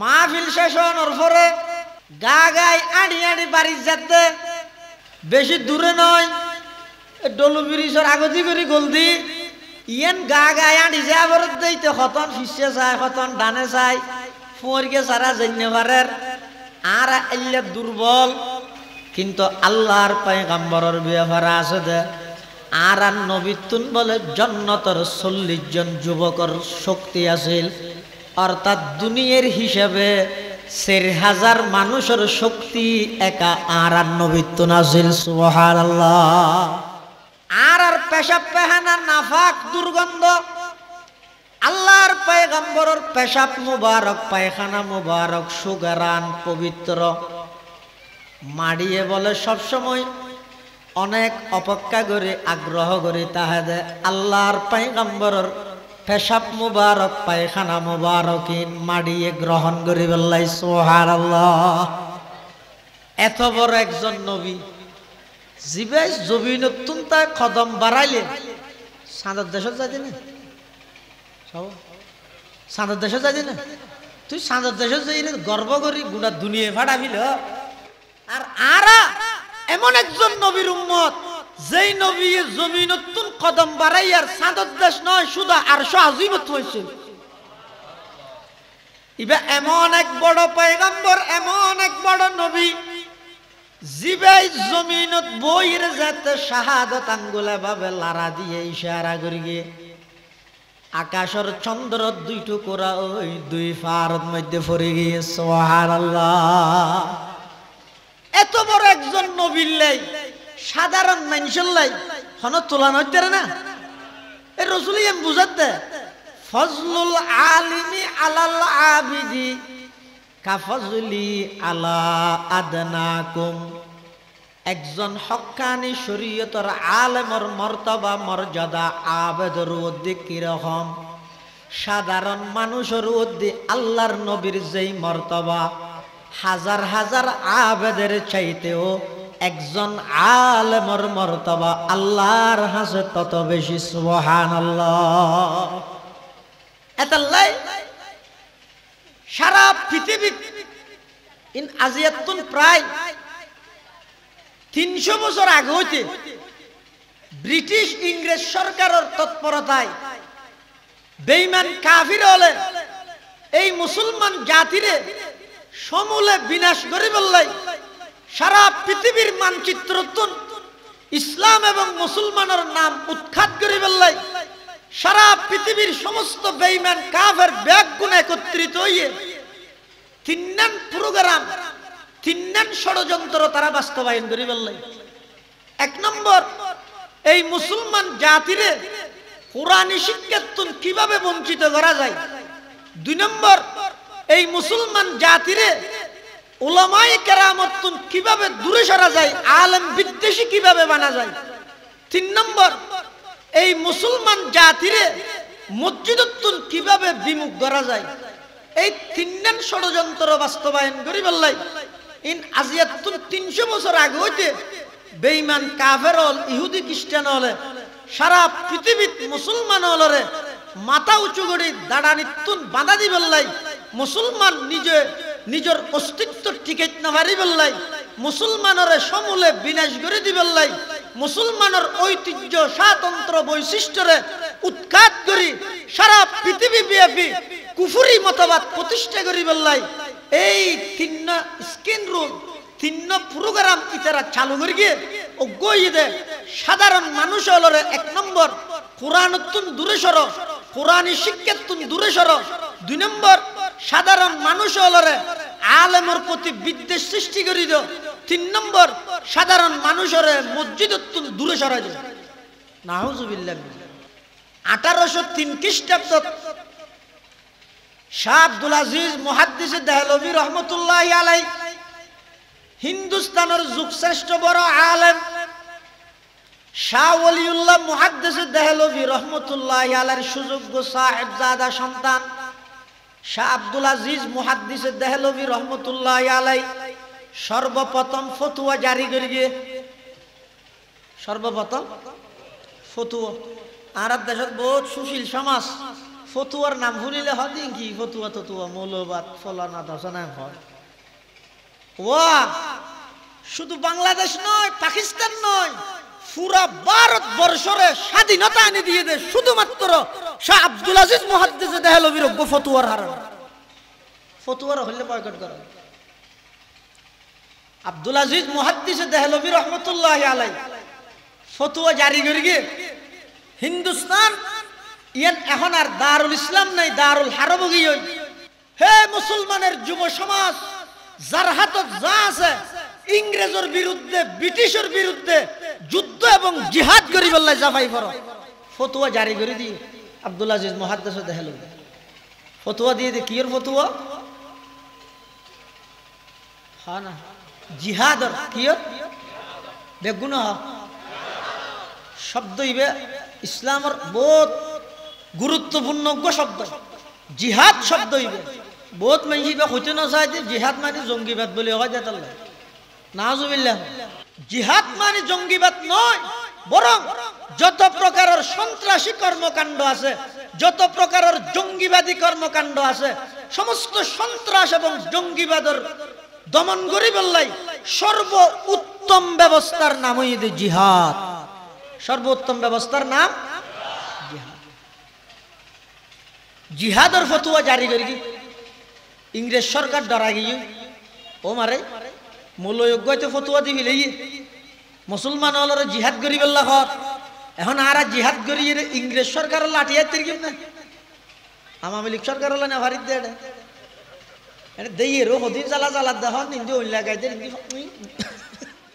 মাহফিল শেষ হওয়ার পরে গা গায় আড়ি আড়ি বাড়ি যেতে বেশি দূরে নয়, ডলু ব্রিজের আগতি করে গলদি ইয়েন গা গায় আড়ি যে আবার দিতে হতন ফিসে চায় হতন ডানে চায় ফুঁড়কে সারা জন্য পারের আর এলে দুর্বল। কিন্তু আল্লাহর পয়গম্বরের ব্যাপারে আছে দে আর নবীতুন বলে জন্নতর 40 জন যুবকর শক্তি আছিল, অর্থাৎ দুনিয়ার হিসাবে 4000 মানুষের শক্তি একা আর নবীতুন আছিল। সুবহানাল্লাহ। আর পেশাব পেহানা নাফাক দুর্গন্ধ, আল্লাহর পয়গম্বরের পেশাব মুবারক পায়খানা মুবারক সুগারান পবিত্র। মাড়িয়ে বলে সবসময় অনেক অপেক্ষা করে আগ্রহ করে তাহাদে আল্লাহর পয়গম্বরের পেশাব মুবারক পায়খানা মুবারকিন মাড়িয়ে গ্রহণ করে বললাই। সুবহানাল্লাহ। এত বড় একজন নবী জিবে জবিনতুন তা কদম বাড়াইলে সাঁদের দেশত যাইতে না, সাঁদের দেশত যাইতে না, তুই সাঁদের দেশত যাই গর্ব করি গুড়া দুনিয়া ফাটাবিল। আর আরা এমন একজন নবীর উম্মত যেই নবী জমিনতুন কদম বাড়াইয়ার সাঁদের দেশ নয় শুধু আরশ আজিমত হয়েছে। ইবা এমন এক বড় পয়গম্বর, এমন এক বড় নবী জিবাই জমিনত বইয়ের যাতে শাহাদত আঙ্গুলে ভাবে লারা দিয়ে ইশারা করি গিয়ে আকাশের চন্দ্র 2 টুকরা ওই 2 ফারদ মধ্যে পড়ে গিয়ে। সুবহানাল্লাহ। এত বড় একজন নবীর লাই সাধারণ মানুষের লাই হন তুলানো হইতে না। এ রসুলি এম বুঝাতে ফজলুল আলিমি আলাল আবিদি কাফজলি আলা আদনাকুম। একজন হক্কানি শরীয়তের আলেমর মর্তবা মর্যাদা আবেদের উদ্দি কিরকম, সাধারণ মানুষের উদ্দি আল্লাহর নবীর যেই মর্তবা হাজার হাজার আবেদের চাইতেও একজন আলেমর মর্তবা আল্লাহর হাসে তত বেশি। সুবহানাল্লাহ। এতাল্লাই সারা পৃথিবী ইন আজিয়াতুন প্রায় 300 বছর আগে হইতে ব্রিটিশ ইংরেজ সরকারের তৎপরতায় বেঈমান কাফির হলে এই মুসলমান জাতিরে সমূলে বিনাশ করে বললাই সারা পৃথিবীর মানচিত্র ইসলাম এবং মুসলমানের নাম উৎখাত করে বললাই সারা পৃথিবীর সমস্ত বেঈমান কাফের ব্যাগগুণ একত্রিত হইয়ে 3 নং প্রোগ্রাম 3 নং ষড়যন্ত্র তারা বাস্তবায়ন করে বললাই। 1 নম্বর, এই মুসলমান জাতিরে কোরআনী শিক্ষাতুন কিভাবে বঞ্চিত করা যায়। 2 নম্বর, এই মুসলমান জাতিরে উলামায়ে কেরামতুন কিভাবে দূরে সরা যায়, আলেম বিদ্বেষী কিভাবে বানা যায়। 3 নম্বর, এই মুসলমান জাতিরে মসজিদতুন কিভাবে বিমুখ করা যায়। এই 3 নং ষড়যন্ত্র বাস্তবায়ন করি বললাই ইন আজিয়াতুন 300 বছর আগে হইতে বেঈমান কাফের হল ইহুদি খ্রিস্টান হলে সারা পৃথিবীত মুসলমান হলরে মাথা উঁচু করে দাঁড়ানিতুন বাঁধা দি বললাই মুসলমান নিজের অস্তিত্ব টিকেট না পারি বললাই মুসলমানরে সমূলে বিনাশ করে দি বললাই মুসলমানের ঐতিহ্য স্বাতন্ত্র বৈশিষ্ট্যরে উৎখাত করি সারা পৃথিবী ব্যাপী কুফরি মতবাদ প্রতিষ্ঠা করি বললাই। এই 3 স্কিন রুল 3 প্রোগ্রাম ইতারা চালু করে গিয়ে ও গই দে সাধারণ মানুষ হলরে 1 নম্বর কোরআনতুন দূরে সরো, কোরআনী শিক্ষাতুন দূরে সরো। 2 নম্বর, সাধারণ মানুষ হলরে আলেমের প্রতি বিদ্বেষ সৃষ্টি করে দিও। 3 নম্বর, সাধারণ মানুষরে মসজিদতুন দূরে সরাই দিও। নাউজুবিল্লাহ। 1803 খ্রিস্টাব্দ শাহ আব্দুল আজিজ মুহাদ্দিস দেহলভী রহমতুল্লাহি আলাইহি হিন্দুস্তানের যুগশ্রেষ্ঠ বড় আলেম শাহ ওলিউল্লাহ মুহাদ্দিস দেহলভী রহমতুল্লাহি আলাইহির সুযোগ্য সাহেবজাদা সন্তান শাহ আব্দুল আজিজ মুহাদ্দিস দেহলভী রহমতুল্লাহি আলাইহি সর্বপ্রথম ফতোয়া জারি করে গিয়ে সর্বপ্রথম ফতোয়া। আর দেশের বহুত সুশীল সমাজ ফতুয়ার নাম শুনিলে হদিন কি ফতুয়া ততুয়া মৌলবাদ ফলানা ধসনা হয়। ওয়া শুধু বাংলাদেশ নয়, পাকিস্তান নয়, পুরা ভারতবর্ষরে স্বাধীনতা এনে দিয়ে দেয় শুধুমাত্র শাহ আব্দুল আজিজ মুহাদ্দিস দেহলভির ফতুয়ার হারান। ফতুয়ার হইলে বয়কট করা। আব্দুল আজিজ মুহাদ্দিস দেহলভি রহমতুল্লাহি আলাইহি ফতুয়া জারি করে গিয়ে হিন্দুস্তান ইয়ান এখন আর দারুল ইসলাম নাই, দারুল হারব গিয়ে। হে মুসলমানের যুব সমাজ, যার হাতত যা আছে ইংরেজের বিরুদ্ধে, ব্রিটিশের বিরুদ্ধে যুদ্ধ এবং জিহাদ করি বললাই জাফাই করো। ফতুয়া জারি করে দিয়ে আব্দুল আজিজ মুহাদ্দিস দেহলভি ফতুয়া দিয়ে দে কিয়ের ফতুয়া? হ্যাঁ না, জিহাদর কিয়ের বেগুন শব্দ ইবে ইসলামের বহুত গুরুত্বপূর্ণ শব্দ। জিহাদ শব্দ ইবে বহুত মানুষ ইবে হইতে না চায় যে জিহাদ মানে জঙ্গিবাদ বলে হয় যে তাহলে নাউজুবিল্লাহ। জিহাদ মানে জঙ্গিবাদ নয়, বরং যত প্রকারের সন্ত্রাসী কর্মকাণ্ড আছে, যত প্রকারের জঙ্গিবাদী কর্মকাণ্ড আছে, সমস্ত সন্ত্রাস এবং জঙ্গিবাদের দমন করি বললাই সর্ব উত্তম ব্যবস্থার নাম হইছে জিহাদ। সর্বোত্তম ব্যবস্থার নাম জিহাদ। জিহাদের ফতুয়া জারি করি কি ইংরেজ সরকার ডরা গিয়ে ও মারে মূল্যযোগ্য ফতুয়া দিবি লেগে মুসলমান হলরে জিহাদ করি বললা ঘর। এখন আর জিহাদ করি ইংরেজ সরকার লাঠিয়া তিরকিম না, আওয়ামী লীগ সরকার হলো না ভারিত দেয় দেইয়ে রো হদিন জ্বালা জ্বালা দেহ নিন্দে ওই লাগাই দে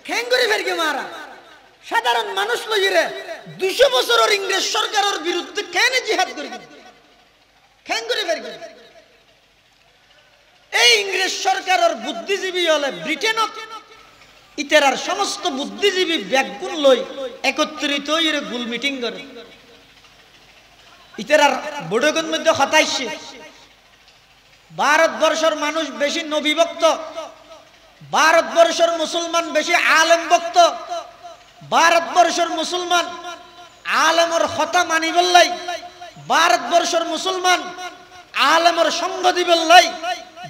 খ্যাং করে ফেরকে মারা। সাধারণ মানুষ লইরে 200 বছরের ইংরেজ সরকারের বিরুদ্ধে কেন জিহাদ করি খ্যাং করে ফেরকে। এই ইংরেজ সরকারের বুদ্ধিজীবী হলে ব্রিটেনত ইতেরার সমস্ত বুদ্ধিজীবী ব্যাগগুণ লই একত্রিত হয়ে গোল মিটিং করে। ইতেরার বড়গণ মধ্যে হতাইছে ভারতবর্ষের মানুষ বেশি নবী ভক্ত, ভারতবর্ষের মুসলমান বেশি আলেম ভক্ত, ভারতবর্ষের মুসলমান আলেমর হতা মানি বললাই, ভারতবর্ষের মুসলমান আলেমর সঙ্গ দি বললাই,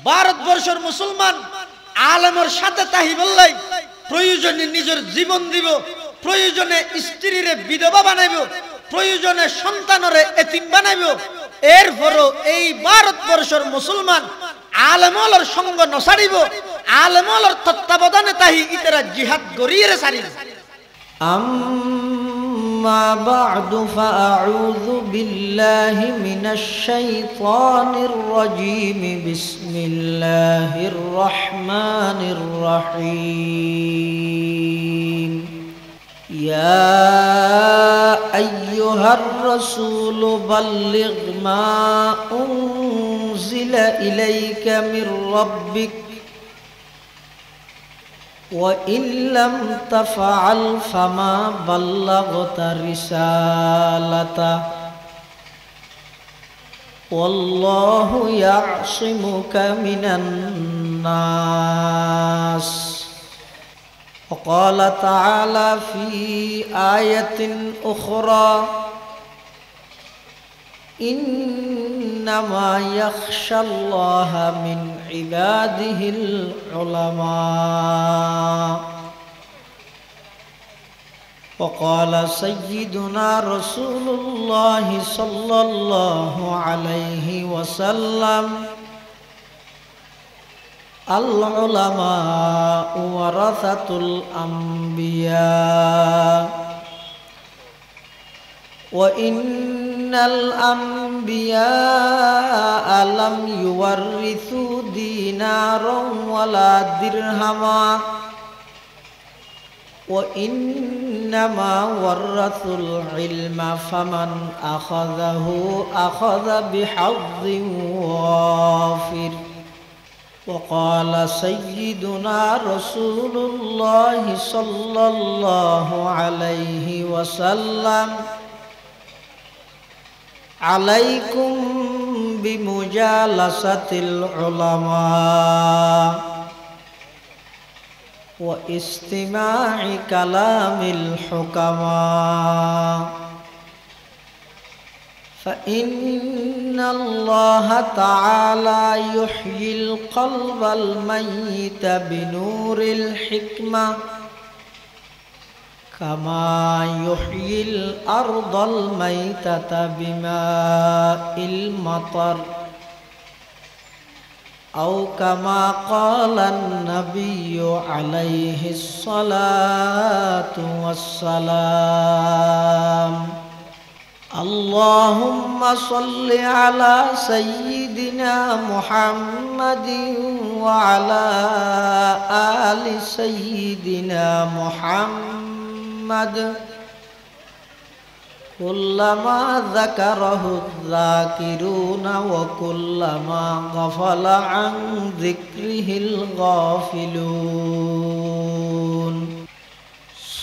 ভারতবর্ষের মুসলমান আলেমর সাথে তাহি বললাই, প্রয়োজনে নিজের জীবন দিব, প্রয়োজনে স্ত্রীরে বিধবা বানাইব, প্রয়োজনে সন্তানরে এতিম বানাইব। এরপরও এই ভারতবর্ষের মুসলমান আলেমর সঙ্গ নসারিব, আলেমর তত্ত্বাবধানে তাহি ইতারা জিহাদ গড়িয়ে সারিব। أما بعد فأعوذ بالله من الشيطان الرجيم بسم الله الرحمن الرحيم يا أيها الرسول بلغ ما أنزل إليك من ربك وإن لم تفعل فما بلغت رسالته والله يعصمك من الناس. وقال تعالى في آية أخرى إنما يخشى الله من عباده العلماء. وقال سيدنا رسول الله صلى الله عليه وسلم العلماء ورثة الأنبياء وإن الأنبياء لم يورثوا دينارا ولا درهما وإنما ورثوا العلم فمن أخذه أخذ بحظ وافر. وقال سيدنا رسول الله صلى الله عليه وسلم عليكم بمجالسة العلماء واستماع كلام الحكماء فإن الله تعالى يحيي القلب الميت بنور الحكمة كما يحيي الأرض الميتة بماء المطر أو كما قال النبي عليه الصلاة والسلام اللهم صل على سيدنا محمد وعلى آل سيدنا محمد كلما ذكره الذاكرون وكلما غفل عن ذكره الغافلون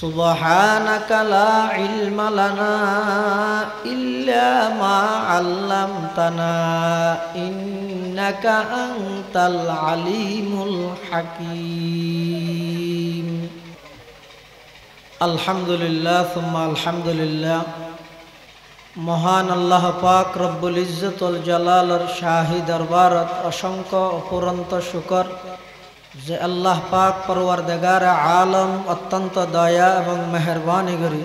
سبحانك لا علم لنا إلا ما علمتنا إنك أنت العليم الحكيم الحمد لله ثم الحمد لله মহান আল্লাহ পাক রব্বুল ইজ্জত ওয়াল জালালের শাহী দরবারত অসংখ্য অপুরন্ত শুকর যে আল্লাহ পাক পরওয়ারদিগার আলম অত্যন্ত দয়া এবং মেহেরবানি করি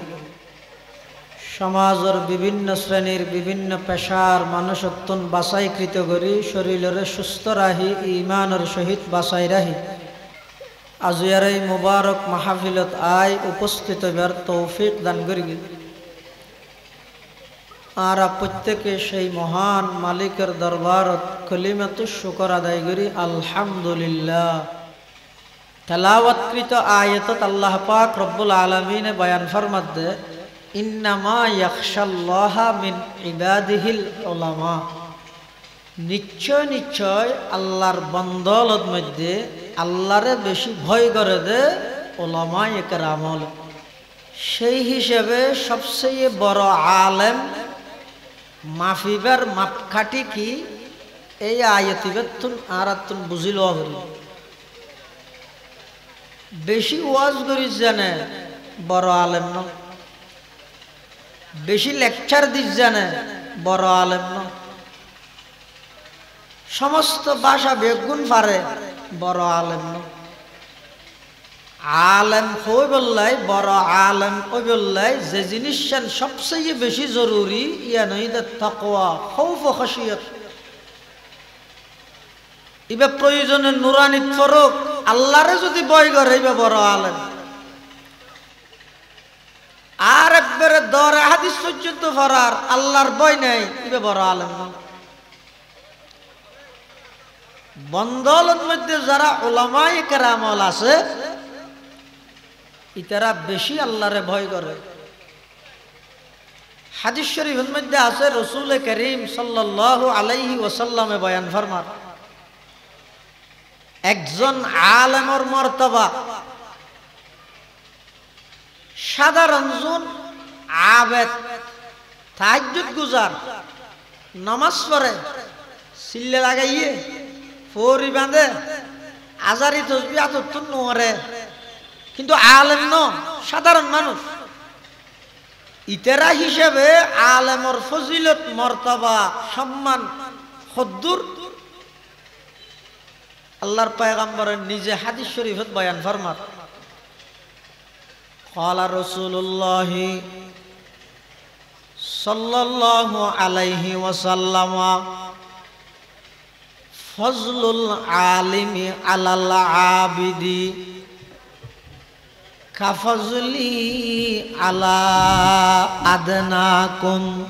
সমাজের বিভিন্ন শ্রেণীর বিভিন্ন পেশার মানুষ অত্যন্ত বাছাইকৃত করি শরীরের সুস্থ রাহি ইমানের সহিত বাছাই রাহি আজিয়ার এই মুবারক মাহফিলত আয় উপস্থিত হবার তৌফিক দান করি আর প্রত্যেকে সেই মহান মালিকের দরবারত কলিমাতু শুকর আদায় করি আলহামদুলিল্লাহ তেলাওয়াতকৃত আয়াতত আল্লাহ পাক রব্বুল আলামিনে বয়ান ফরমাতে ইন্নামা ইয়াখশাল্লাহা মিন ইবাদিহিল উলামা নিশ্চয় নিশ্চয় আল্লাহর বান্দাদের মধ্যে আল্লাহরে বেশি ভয় করে দে উলামায়ে কেরাম সেই হিসেবে সবচেয়ে বড় আলেম মাফিবার মাপকাঠি কি এই আয়াতিবেতুন আরাতুন বুঝিল বেশি ওয়াজ করিস জানে বড় আলেম ন বেশি লেকচার দিস জানে বড় আলেম ন সমস্ত ভাষা বেগুন পারে বড় আলেম ন আলেম হই বললাই বড় আলেম হই বললাই যে জিনিসের সবচেয়ে বেশি জরুরি ইয়া নইদে তাকওয়া খৌফ ও খাশিয়ত ইবে প্রয়োজনে নুরানি ফরক আল্লাহরে যদি ভয় করে ইবে বড় আলেম আর একবারে দরে হাদিস পর্যন্ত ফরার আল্লাহর ভয় নাই ইবে বড় আলেম না বন্দলের মধ্যে যারা উলামায়ে কেরাম আছে ইতারা বেশি আল্লাহরে ভয় করে হাদিস শরীফের মধ্যে আছে রাসূল করিম সাল্লাল্লাহু আলাইহি ওয়াসাল্লামে বয়ান ফরমান একজন আলেমের মর্তবা সাধারণ জন আবেদ তাহাজ্জুদ গুজার নামাজ পড়ে সিল্লে লাগাইয়ে ফরি বাঁধে আজারি তসবিহ আততুন নরে কিন্তু আলেম ন সাধারণ মানুষ ইতেরা হিসেবে আলেমর ফজিলত মর্তবা সম্মান খদ্দুর আল্লাহর পয়গম্বরের নিজে হাদিস শরীফত বয়ান ফরমান قال رسول الله صلى الله عليه وسلم فضل العالم على العابد كفضلي على أدناكم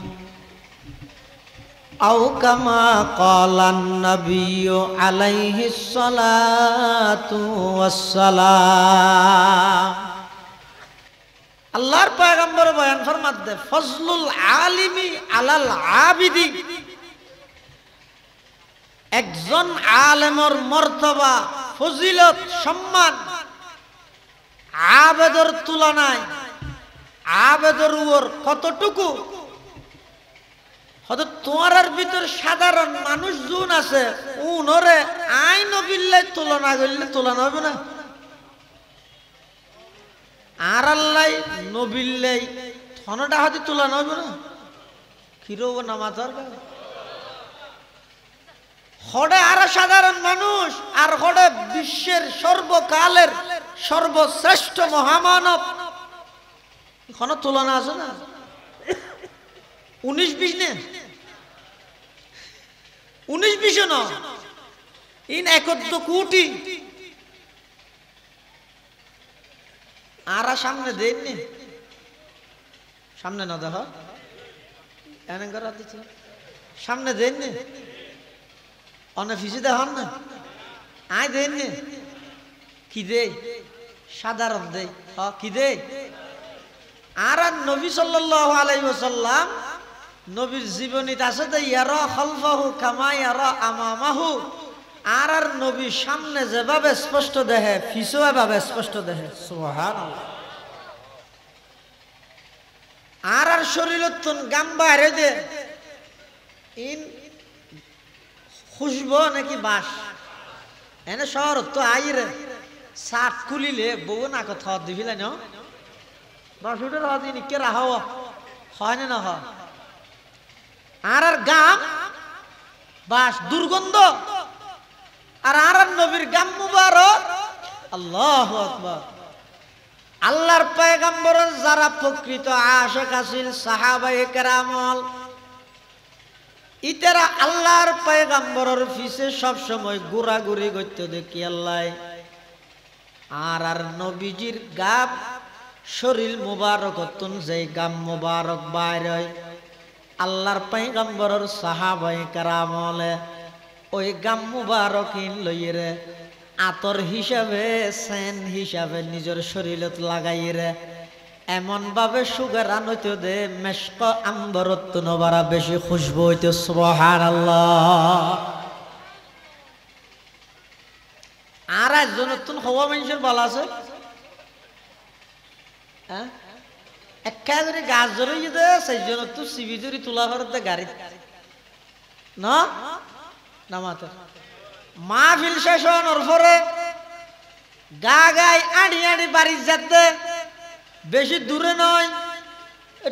أو كما قال النبي عليه الصلاة والسلام আল্লাহর পয়গম্বর বয়ান ফরমাতে ফজলুল আলিমি আলাল আবিদি একজন আলেমের মর্তবা ফজিলত সম্মান আবেদর তুলনায় আবেদর উপর কতটুকু হয়তো তোমার ভিতর সাধারণ মানুষ জুন আছে উনরে আই নবিল্লাই তুলনা করলে তুলনা হবে না আর আল্লাহ নবিল্লাই থনটা হাতে তুলনা হবে না কিরব না মাথার হড়ে আর সাধারণ মানুষ আর হড়ে বিশ্বের সর্বকালের সর্বশ্রেষ্ঠ মহামানব, কোনো তুলনা আছে না? 19-20 নে 19-20 ন ইন 71 কোটি আর সামনে দেননি, সামনে না দেখো সামনে দেননি, অনেক ফিসে দেখান না, আয় দেননি কি দে, সাধারণ দে কি দে। আর নবী সাল্লাল্লাহু আলাইহি ওয়াসাল্লাম নবীর জীবনীতে আছে যে ইয়ারা খালফাহু কামা ইয়ারা আমামাহু, আর নবী সামনে যেভাবে স্পষ্ট দেখে পিছু এভাবে স্পষ্ট দেখে। সুবহানাল্লাহ। আর শরীরতন গাম বাইরে দে ইন খুশবো নাকি বাস এনে শহর তো আইরে সাত খুলিলে বউ না কথা দিবিলে ন বাসুটের হাতি নিকে রাহাও হয় না না হয়। আর গাম বাস দুর্গন্ধ, আর নবীর গাম মুবারক। আল্লাহু আকবার। আল্লাহর পয়গম্বরের যারা প্রকৃত আশিক আছিল সাহাবায়ে কেরামল, ইতারা আল্লাহর পয়গম্বরের পিছে সব সময় ঘোরাঘুরি করতে দেখি আল্লাহ। আর নবীজির গাব শরীর মুবারকতুন যেই গাম মুবারক বাইরে হয়, আল্লাহর পয়গম্বরের সাহাবায়ে কেরামলে ওই গাম মুবারকিন লইরে আতর হিসাবে সেন হিসাবে নিজের শরীরত লাগাইরে এমন ভাবে সুগার আনইতে দে মেশক আম্বরত নবারা বেশি খুশবু হইতে। সুবহানাল্লাহ। আর একজন নতুন হওয়া মানুষের বলা আছে হ্যাঁ একা যদি গাছ জড়িয়ে দে সেই জন্য তো সিবি জড়ি তোলা করতে গাড়ি না নামাতে মাহফিল শেষ হওয়ার পরে গা গাই আড়ি আড়ি বাড়ি যেতে বেশি দূরে নয়,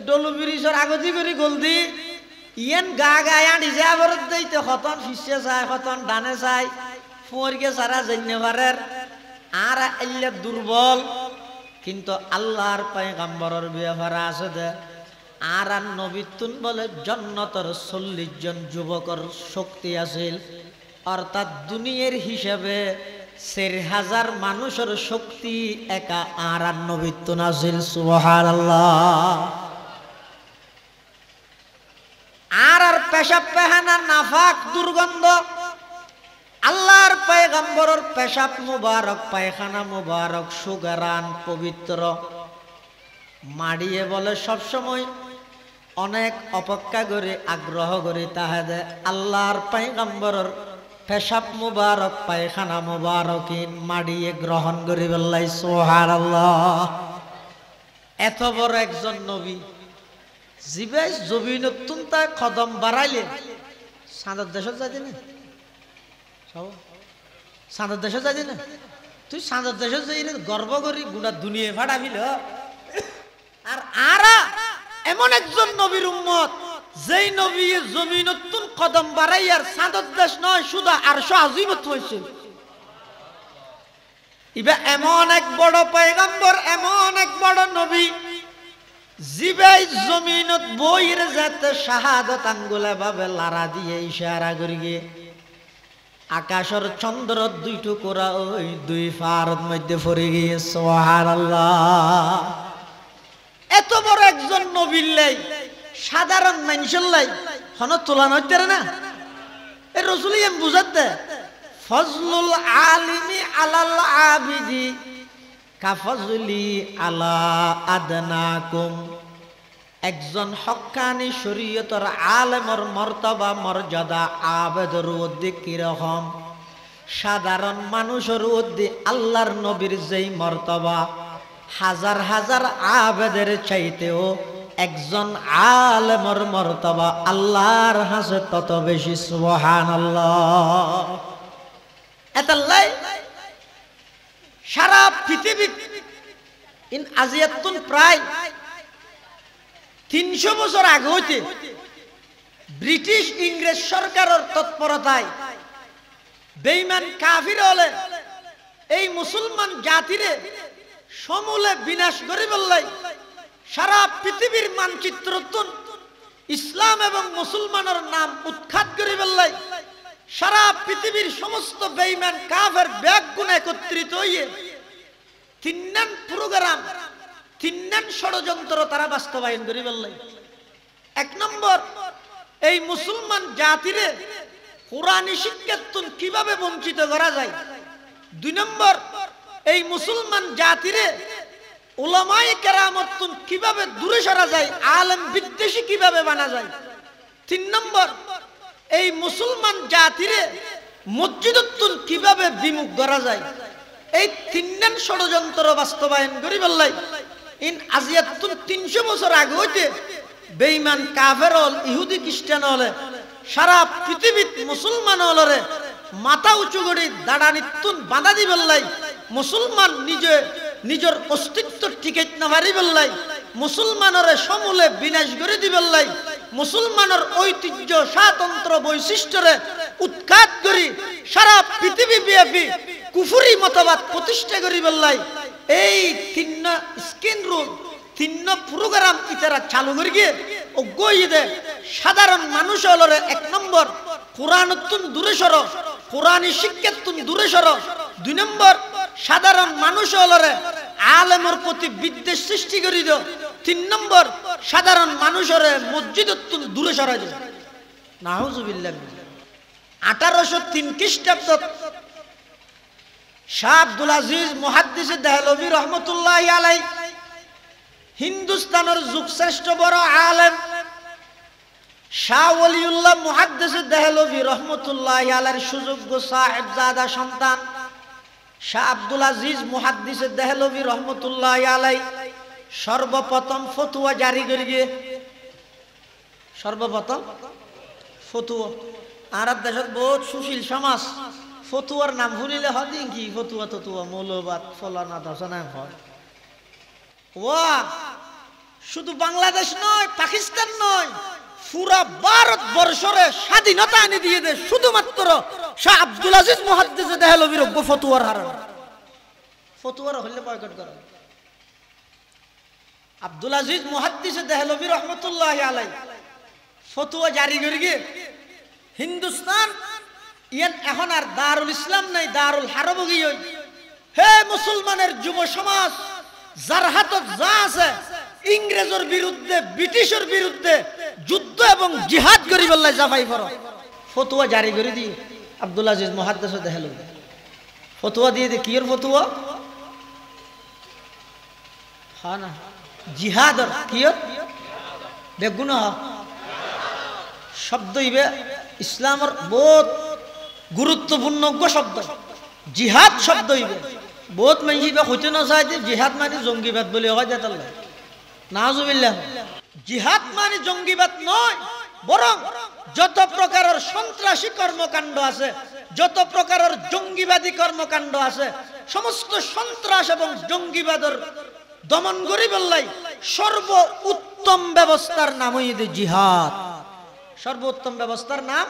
ডলু ব্রিজের আগতি করে গলদি ইয়েন গা গায়ে আড়ি যা ভরত দিতে হতন ফিসে চায় হতন ডানে চায় ফুঁড়কে সারা জেনে পারের আর এলে দুর্বল। কিন্তু আল্লাহর পয়গম্বরের ব্যাপারে আছে দে আর নবীতুন বলে জন্নতর 40 জন যুবকর শক্তি আছিল, অর্থাৎ দুনিয়ার হিসাবে 4000 মানুষের শক্তি একা আর নবীতুন আছিল। সুবহানাল্লাহ। আর পেশাব পেহানা নাফাক দুর্গন্ধ, আল্লাহর পয়গম্বরের পেশাব মুবারক পায়খানা মুবারক সুগরান পবিত্র। মাড়িয়ে বলে সব সময় অনেক অপেক্ষা করে আগ্রহ করে তাহাদে আল্লাহর পয়গম্বরের পেশাব মুবারক পায়খানা মুবারকিন মাড়িয়ে গ্রহণ করে বললাই। সুবহানাল্লাহ। এত বড় একজন নবী জিবে জবিনতুন তা কদম বাড়াইলে সাঁদের দেশত যাইতে না, সাঁদের দেশত যাইতে না, তুই সাঁদের দেশত যাই গর্ব করি গুণা দুনিয়া ফাটাবিল। আর আরা এমন একজন নবীর উম্মত যেই নবী জমিনতুন কদম বাড়াইয়ার সাঁদের দেশ নয় শুধু আরশ আজিমত হয়েছে। ইবা এমন এক বড় পয়গম্বর, এমন এক বড় নবী জিবাই জমিনত বইর যাতে শাহাদত আঙ্গুলে ভাবে লারা দিয়ে ইশারা করি গিয়ে আকাশের চন্দ্র 2 টুকরা ওই 2 ফারদ মধ্যে পড়ে গিয়ে। সুবহানাল্লাহ। এত বড় একজন নবীর লাই সাধারণ মানুষের লাই কোন তুলনা হইতে না। এ রাসূলই এম বুঝাতে ফজলুল আলিমি আলাল আবিদি কাফজলি আলা আদনাকুম। একজন হক্কানি শরীয়তের আলেমর মর্তবা মর্যাদা আবেদের উদ্দি কিরকম, সাধারণ মানুষের উদ্দি আল্লাহর নবীর যেই মর্তবা হাজার হাজার আবেদের চাইতেও একজন আলেমর মর্তবা আল্লাহর হাসে তত বেশি। সুবহানাল্লাহ। এতাল্লাই সারা পৃথিবী ইন আজিয়াতুন প্রায় 300 বছর আগে হইতে ব্রিটিশ ইংরেজ সরকারের তৎপরতায় বেঈমান কাফির হলে এই মুসলমান জাতিরে সমূলে বিনাশ করে বললাই সারা পৃথিবীর মানচিত্র ইসলাম এবং মুসলমানের নাম উৎখাত করে বললাই সারা পৃথিবীর সমস্ত বেঈমান কাফের ব্যাগগুণ একত্রিত হয়ে তিনজন প্রোগ্রাম তিনজন ষড়যন্ত্র তারা বাস্তবায়ন করে বললাই। এক নম্বর, এই মুসলমান জাতিরে কোরআনী শিক্ষাতুন কিভাবে বঞ্চিত করা যায়। দুই নম্বর, এই মুসলমান জাতিরে উলামায়ে কেরামতুন কিভাবে দূরে সরা যায়, আলেম বিদ্বেষী কিভাবে বানা যায়। তিন নম্বর, এই মুসলমান জাতিরে মসজিদতুন কিভাবে বিমুখ করা যায়। এই তিনজন ষড়যন্ত্র বাস্তবায়ন করি বললাই ইন আজিয়াতুন 300 বছর আগে হইতে বেঈমান কাফের হল ইহুদি খ্রিস্টান হলে সারা পৃথিবীত মুসলমান হলরে মাথা উঁচু করে দাঁড়ানিতুন বাঁধা দি বললাই মুসলমান নিজের অস্তিত্ব টিকেট না পারি বললাই মুসলমানের সমূলে বিনাশ করে দি বললাই মুসলমানের ঐতিহ্য স্বাতন্ত্র বৈশিষ্ট্যরে উৎখাত করি সারা পৃথিবী ব্যাপী কুফরি মতবাদ প্রতিষ্ঠা করি বললাই এই তিন স্কিন রুল তিন প্রোগ্রাম ইতারা চালু করে গিয়ে ও গইয়ে সাধারণ মানুষ হলরে এক নম্বর কোরআনতুন দূরে সরো কোরআনী শিক্ষাতুন দূরে সরো। দুই নম্বর, সাধারণ মানুষ হলরে আলেমের প্রতি বিদ্বেষ সৃষ্টি করে দিও। তিন নম্বর, সাধারণ মানুষরে মসজিদতুন দূরে সরা দিও। নাউজুবিল্লাহ। 1803 খ্রিস্টাব্দ শাহ আব্দুল আজিজ মুহাদ্দিস দেহলভী রহমতুল্লাহি আলাইহি হিন্দুস্তানের যুগশ্রেষ্ঠ বড় আলেম শাহ ওলিউল্লাহ মুহাদ্দিস দেহলভী রহমতুল্লাহি আলাইহির সুযোগ্য সাহেবজাদা সন্তান শাহ আব্দুল আজিজ মুহাদ্দিস দেহলভী রহমতুল্লাহি আলাইহি সর্বপ্রথম ফতোয়া জারি করে গিয়ে সর্বপ্রথম ফতোয়া আর দেশের বহুত সুশীল সমাজ ফতুয়ার নাম শুনিলে হদি কি ফতুয়া ততুয়া মৌলবাদ ফলানা ধসনা হয়। ওয়া শুধু বাংলাদেশ নয় পাকিস্তান নয় পুরা ভারতবর্ষরে স্বাধীনতা এনে দিয়ে দে শুধুমাত্র শাহ আব্দুল আজিজ মুহাদ্দিস দেহলভীর ফতুয়ার হারান ফতুয়ার হলে বয়কট করা। আব্দুল আজিজ মুহাদ্দিস দেহলভী রহমতুল্লাহি আলাইহি ফতুয়া জারি করে গিয়ে হিন্দুস্তান ইয়ান এখন আর দারুল ইসলাম নাই দারুল হারব গিয়ে হে মুসলমানের যুব সমাজ যার হাতত যা আছে ইংরেজের বিরুদ্ধে ব্রিটিশের বিরুদ্ধে যুদ্ধ এবং জিহাদ করি বললাই জাফাই করো। ফতোয়া জারি করে দিয়ে আব্দুল আজিজ মুহাদ্দিস দেহলভী ফতোয়া দিয়ে দে কিয়ের ফতোয়া হ্যাঁ না জিহাদর কিয়ের বেগুন শব্দ ইবে ইসলামের বহুত গুরুত্বপূর্ণ শব্দ জিহাদ শব্দ ইবে বহুত মানুষ ইবে হইতে না চায় যে জিহাদ মানে জঙ্গিবাদ বলে হয় যেত নাউজুবিল্লাহ। জিহাদ মানে জঙ্গিবাদ নয় বরং যত প্রকারের সন্ত্রাসী কর্মকাণ্ড আছে যত প্রকারের জঙ্গিবাদী কর্মকাণ্ড আছে সমস্ত সন্ত্রাস এবং জঙ্গিবাদের দমন করি বললাই সর্ব উত্তম ব্যবস্থার নাম হইছে জিহাদ। সর্বোত্তম ব্যবস্থার নাম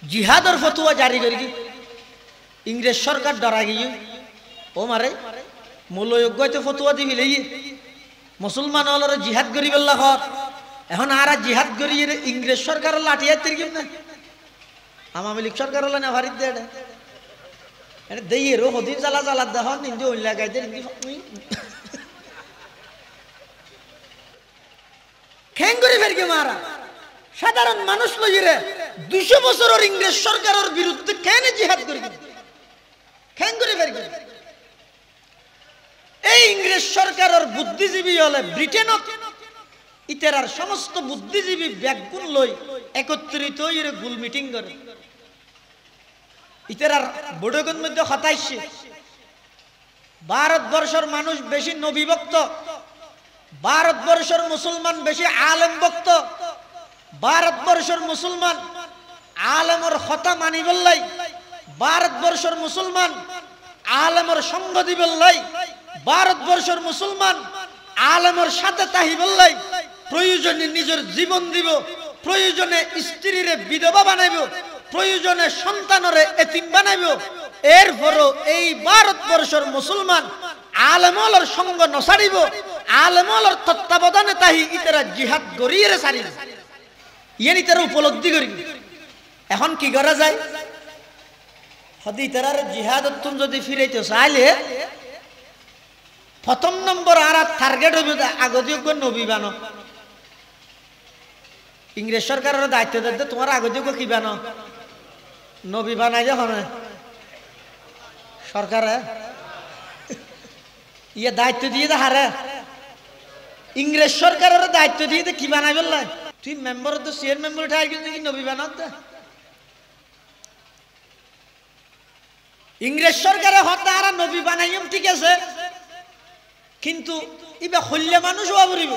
জিহাদের ফতোয়া জারি করি ইংরেজ সরকার ডরা গিয়ে ও মারে মূল্যযোগ্য ফতোয়া দিবি মুসলমান হলরে জিহাদ করি বললা হর এখন আর জিহাদ করি ইংরেজ সরকার লাঠিয়া তিরকিম না আওয়ামী লীগ সরকার হল না ভারিত দে এটা দেইয়ে রো হদিন জ্বালা জ্বালা দেহ নিন্দে ওই লাগাই দে খ্যাং করে ফেরকে মারা সাধারণ মানুষ লইরে 200 বছরের ইংরেজ সরকারের বিরুদ্ধে কেন জিহাদ করি খ্যাং করে ফেরকে এই ইংরেজ সরকারের বুদ্ধিজীবী হলে ব্রিটেনত ইতারার সমস্ত বুদ্ধিজীবী ব্যাগগুণ লই একত্রিত হইরে গোল মিটিং করে ইতারার বড়গণ মধ্যে হতাইছে ভারতবর্ষের মানুষ বেশি নবীভক্ত ভারতবর্ষের মুসলমান বেশি আলেম ভক্ত ভারতবর্ষের মুসলমান আলেমর কথা মানি বললাই ভারতবর্ষের মুসলমান আলেমর সঙ্গ দি বললাই ভারতবর্ষের মুসলমান আলেমর সাথে তাহি বললাই প্রয়োজনে নিজের জীবন দিব প্রয়োজনে স্ত্রীরে বিধবা বানাইব, প্রয়োজনে সন্তানরে এতিম বানাইব। এরপরও এই ভারতবর্ষের মুসলমান আলেমলর সঙ্গ নসারিব, আলেমলর তত্ত্বাবধানে তাহি ইতারা জিহাদ গড়িয়ে সারিব, ইয়ে ইতারা উপলব্ধি করি। এখন কি করা যায়? হদি ইতারার জিহাদত যদি ফিরাইতে চাইলে প্রথম নম্বর আর টার্গেট হইব আগযোগ্য নবী বানো। ইংরেজ সরকারের দায়িত্ব দিতে তোমার আগযোগ্য কি বানো? নবী বানাই যখন সরকারে ইয়ে দায়িত্ব দিয়ে হারে ইংরেজ সরকারের দায়িত্ব দিয়ে কি বানাই বললাই? তুই মেম্বার তো সিএর মেম্বার উঠে আসবি নাকি নবী বানাত? ইংরেজ সরকারে হত্যা আর নবী বানাইম ঠিক আছে, কিন্তু ইবা হল্যে মানুষ হওয়া পড়িব,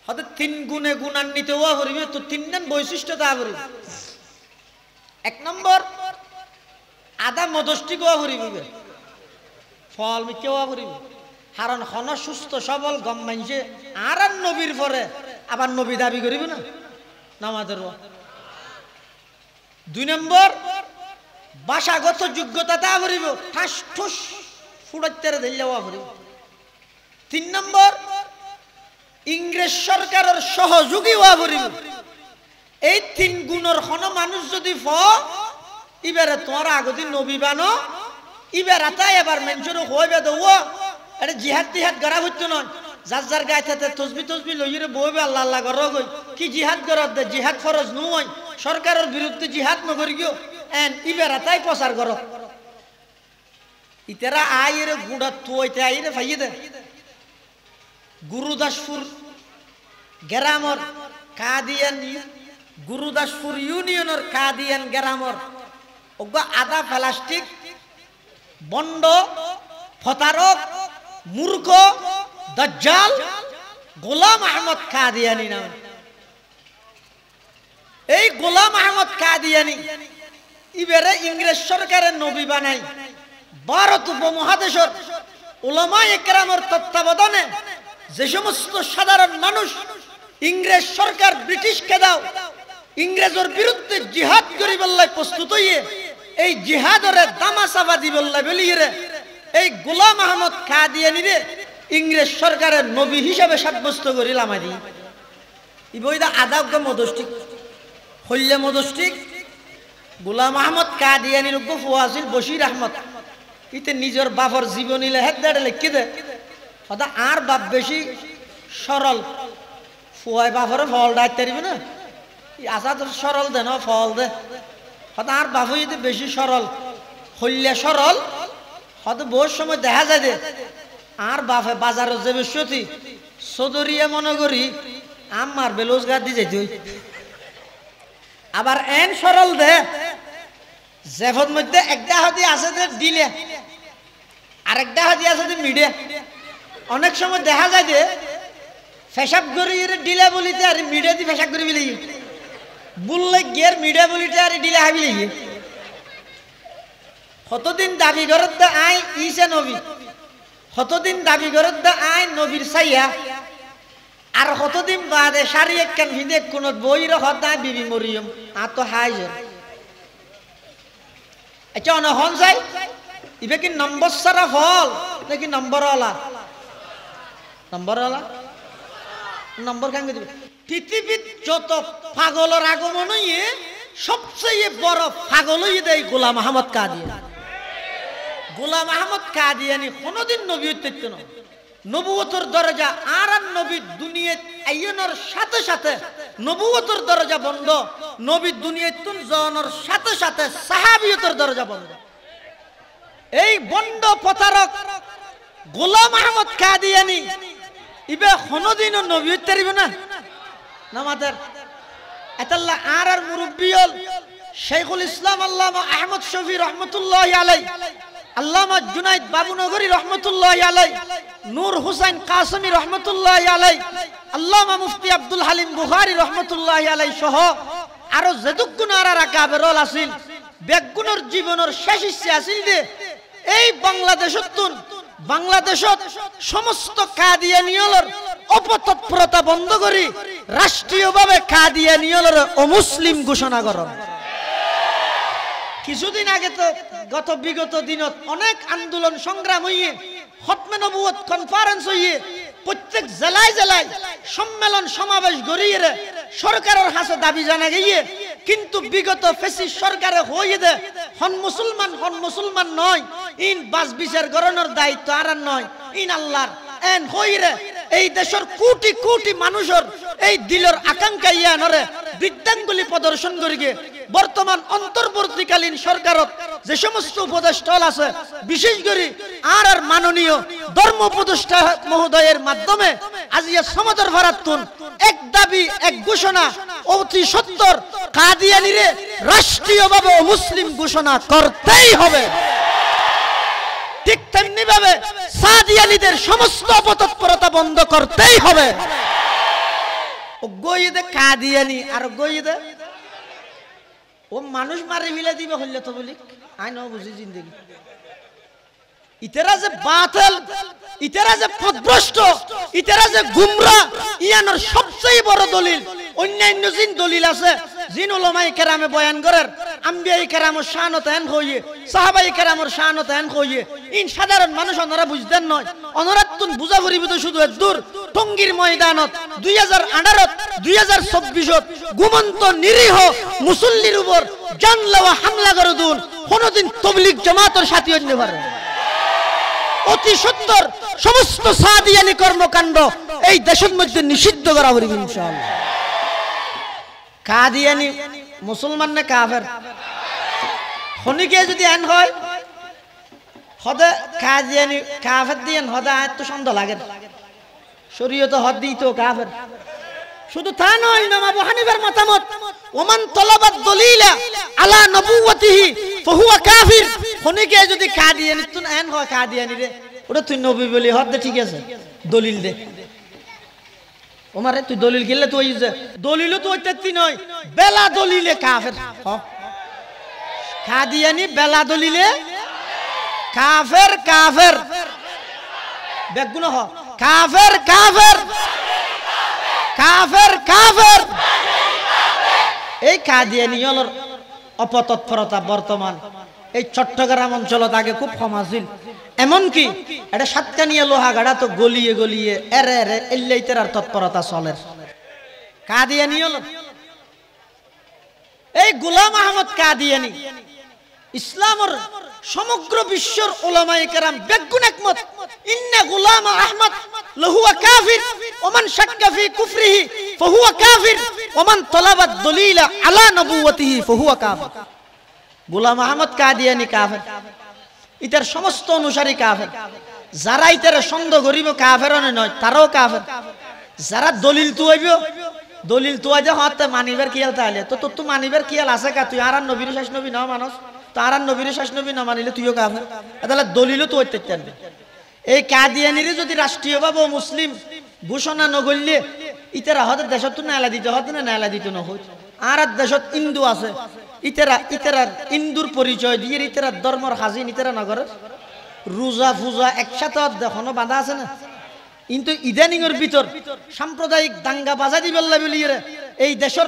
হয়তো 3 গুণে গুণান্বিত হওয়া পড়িব। তো 3 বৈশিষ্ট্য তা পড়িব। 1 নম্বর আদা মদষ্টি হওয়া পড়িব, ফল মিকে হওয়া পড়িব। কারণ হন সুস্থ সবল গম মানছে আর নবীর পরে আবার নবী দাবি করিব না নামাজের। 2 নম্বর ভাষাগত যোগ্যতা তা পড়িব, ঠাস ঠুস ফুড়াইতে ধরলে হওয়া পড়িব। 3 নম্বর ইংরেজ সরকারের সহযোগী হওয়া পড়িব। এই 3 গুণের হন মানুষ যদি এবারে তোমার আগদি নবী বানো, এবার আতাই এবার মেনশন হইবে দেবো। এটা জিহাদ টিহাদ গড়া হইতো নয়, যার যার গায়ে থাকে তসবি তসবি লইরে বইবে আল্লাহ আল্লাহ গর গই কি জিহাদ গড় দে, জিহাদ ফরজ নয়, সরকারের বিরুদ্ধে জিহাদ নকরি গিয়ে এন এবার আতাই প্রচার করো। ইতারা আইরে গুড়া তুইতে আইরে ফাইয়ে দে। গুরুদাসপুর গ্রামর কাদিয়ান, গুরুদাসপুর ইউনিয়নের কাদিয়ান গ্রামর আদা প্লাস্টিক বন্ড ফতারক মূর্খ দাজ্জাল গোলাম আহমদ কাদিয়ানি নাম। এই গোলাম আহমদ কাদিয়ানি এবারে ইংরেজ সরকারের নবী বানাই ভারত উপমহাদেশের উলামায়ে কেরামের তত্ত্বাবধানে যে সমস্ত সাধারণ মানুষ ইংরেজ সরকার ব্রিটিশকে দাও ইংরেজের বিরুদ্ধে জিহাদ করিবার প্রস্তুত হইয়ে এই জিহাদের দামাচাপা দিবল্লাই বলিয়ে এই গোলাম আহমদ কাদিয়ানি রে ইংরেজ সরকারের নবী হিসাবে সাব্যস্ত করিলাম। আদি ইবইদা আদাগ্য মদষ্টিক হল্যে মদষ্টিক গোলাম আহমদ কাদিয়ানির উগ্র ফুয়াছিল বশির আহমদ। ইতে নিজের বাপর জীবনী লেহেদ দেড়ে লিখি দে হয়তো আর বাপ বেশি সরল ফুয়াই বাপরে ফল ডাইতে পারিবে না, আসা তো সরল দে না ফল দে হয়তো আর বাপু যদি বেশি সরল হল্যে সরল হয়তো বহু সময় দেখা যায় দে আর বাপে বাজারের যে বেশি সদরিয়া মনে করি আমার বেলোজগার দিয়ে যেতে আবার এন সরল দে জেফত মধ্যে একটা হাতি আছে যে দিলে আরেকটা হাতি আছে যে মিডে। অনেক সময় দেখা যায় যে ফেসাব করি ডিলে বলিতে আর মিডে দিয়ে ফেসাব করি বিলি বুললে গিয়ে মিডে বলিতে আর ডিলে হাবি লেগে কতদিন দাবি করত দে আই ইসে নবী, কতদিন দাবি করত দে আই নবীর সাইয়া, আর কতদিন বাদে শাড়ি একখান ভিদে কোন বই রহত বিবি মরিয়ম আর তো হাই আচ্ছা অনহন যাই ইবে কি নম্বর সারা ফল নাকি নম্বরওয়ালা? নম্বরওয়ালা নম্বর কেন দিবে? পৃথিবীর যত পাগলের আগমন হইয়ে সবচেয়ে বড় পাগল হইয়ে দেয় গোলাম আহমদ কাদিয়ানি। গোলাম আহমদ কাদিয়ানি কোনদিন নবী হইতে না, নবুয়তের দরজা আর নবী দুনিয়া আইনের সাথে সাথে নবুয়তের দরজা বন্ধ, নবী দুনিয়াতুন জনের সাথে সাথে সাহাবিয়তের দরজা বন্ধ। এই বন্ধ প্রতারক গোলাম আহমদ কাদিয়ানি ইবে কোনদিনও নবী হইতে পারিবে না। আমাদের এতাল্লাহ আর মুরব্বী হল শেখুল ইসলাম আল্লামা আহমদ শফি রহমতুল্লাহি আলাইহি, আল্লামা জুনাইদ বাবুনগরী রহমতুল্লাহি আলাইহি, নূর হুসাইন কাসেমি রহমতুল্লাহি আলাইহি, আল্লামা মুফতি আব্দুল হালিম বুখারী রহমতুল্লাহি আলাইহি সহ আরো যেদুগুণ আর আকাবেরল আছিল বেগুণের জীবনের শেষ ইচ্ছা আছিল যে এই বাংলাদেশত সমস্ত কাদিয়ানিয়লর অপতৎপরতা বন্ধ করি রাষ্ট্রীয়ভাবে কাদিয়ানীদের অমুসলিম ঘোষণা করুন। কিছুদিন আগে তো বিগত দিনত অনেক আন্দোলন সংগ্রাম হইয়ে খতমে নবুয়ত কনফারেন্স হইয়ে প্রত্যেক জেলায় জেলায় সম্মেলন সমাবেশ গড়িয়ে সরকারের হাতে দাবি জানা গিয়ে, কিন্তু বিগত ফেসিস্ট সরকারে হইয়ে দে হন মুসলমান নয়, ইন বাস বিচার গড়ানোর দায়িত্ব আর নয়, ইন আল্লাহর এন হইরে এই দেশের কোটি কোটি মানুষের এই দিলের আকাঙ্ক্ষা ইয়ানরে বৃদ্ধাঙ্গুলি প্রদর্শন করিগে বর্তমান অন্তর্বর্তীকালীন সরকারত যে সমস্ত উপদেষ্টা আছে, বিশেষ করে আর মাননীয় ধর্ম উপদেষ্টা মহোদয়ের মাধ্যমে আজিয়া সমাদর ভারাতুন এক দাবি এক ঘোষণা অতি সত্তর কাদিয়ানীরে রাষ্ট্রীয়ভাবে মুসলিম ঘোষণা করতেই হবে। ঠিক তেমনি ভাবে সাদিয়ানীদের সমস্ত অপতৎপরতা বন্ধ করতেই হবে। গইদে কাদিয়ানী আর গইদে ও মানুষ মারি মিলে দিবে হইলে তো বলি আই ন বুঝি জিন্দেগি। ইতারা যে বাতিল, ইতারা যে পথভ্রষ্ট, ইতারা যে গুমরাহ, ইয়ানোর সবচেয়ে বড় দলিল অন্যান্য জিন দলিল আছে জিন উলামায়ে কেরামে বয়ান করেন আম্বিয়ায়ে কেরামের শানত এন হইয়ে সাহাবায়ে কেরামের শানত এন হইয়ে ইন সাধারণ মানুষ ওনারা বুঝদেন নয়, ওনারা তুন বুঝা করিব তো শুধু দূর টঙ্গীর ময়দানত 2018 2024 ঘুমন্ত নিরীহ মুসল্লির উপর জানলেওয়া হামলা করে দুন কোনদিন তাবলীগ জামাতের সাথী হইতে পারে। অতি সত্তর সমস্ত সাদিয়ানী কর্মকাণ্ড এই দেশের মধ্যে নিষিদ্ধ করা হবে ইনশাআল্লাহ। কাদিয়ানী মুসলমান না কাফের? হনিকে যদি এন হয় হদে কাদিয়ানী কাফের দিয়েন হদে আয়াত তো সন্দেহ লাগে, শরীয়তে হদ দিই তো কাফের। শুধু তা নয়, ইমাম আবু হানিফার মতামত ওমান তলাবাত দলিলা আলা নবুওয়াতিহি ফাহুয়া কাফির। হনিকে যদি কাদিয়ানী তুন এন হয় কাদিয়ানী রে ওটা তুই নবী বলি হদ দে, ঠিক আছে দলিল দে ওমারে, তুই দলিল গেলে তুই দলিলও তো ওইটাই নয়, বেলা দলিলে কাফের। কাদিয়ানী বেলা দলিলে কাফের কাফের বেগুন হ কাফের কাফের কাফের কাফের। এই কাদিয়ানীর অপতৎপরতা বর্তমান এই চট্টগ্রাম অঞ্চলত আগে খুব কম আছিল, এমনকি এটা সাতকানিয়া লোহাগাড়া তো গলিয়ে গলিয়ে এরে এরে এল্লাইতের আর তৎপরতা চলে। কাদিয়ানী হল এই গোলাম আহমদ কাদিয়ানী ইসলামের সমগ্র বিশ্বের উলামায়ে কেরাম বেগুন একমত, ইন্না গোলাম আহমদ লাহুয়া কাফির ওমান শাক্কা ফি কুফরিহি ফাহুয়া কাফির ওমান তালাবাত দলিলা আলা নবুওয়াতিহি ফাহুয়া কাফির। গোলাম আহমদ কাদিয়ানী কাফের, ইতার সমস্ত অনুসারী কাফের। যারা ইতার সন্দেহ করিব কাফের নয় তারাও কাফের। যারা দলিল তুইব দলিল তুই যে হতে মানিবার কিয়াল তাহলে তো তোর তো মানিবার কিয়াল আছে কা? তুই আর নবীর শেষ নবী না মানুষ, তো আর নবীর শেষ নবী না মানিলে তুইও কাফের। তাহলে দলিলও তো হইতে চাইবে। এই কাদিয়ানীর যদি রাষ্ট্রীয়ভাবে মুসলিম ঘোষণা নগরলে ইতারা হতে দেশত তো নালা দিতে হতে না নালা দিতে না হইত। আর দেশত হিন্দু আছে, ইতারা হিন্দুর পরিচয় দিয়ে ইতারা ধর্মর হাজিন ইতারা নগরের রোজা ফুজা একসাথে দেখানো বাধা আছে না? কিন্তু ইদানিংয়ের ভিতর সাম্প্রদায়িক দাঙ্গা বাজাদি বেল্লা বলিয়ে এই দেশের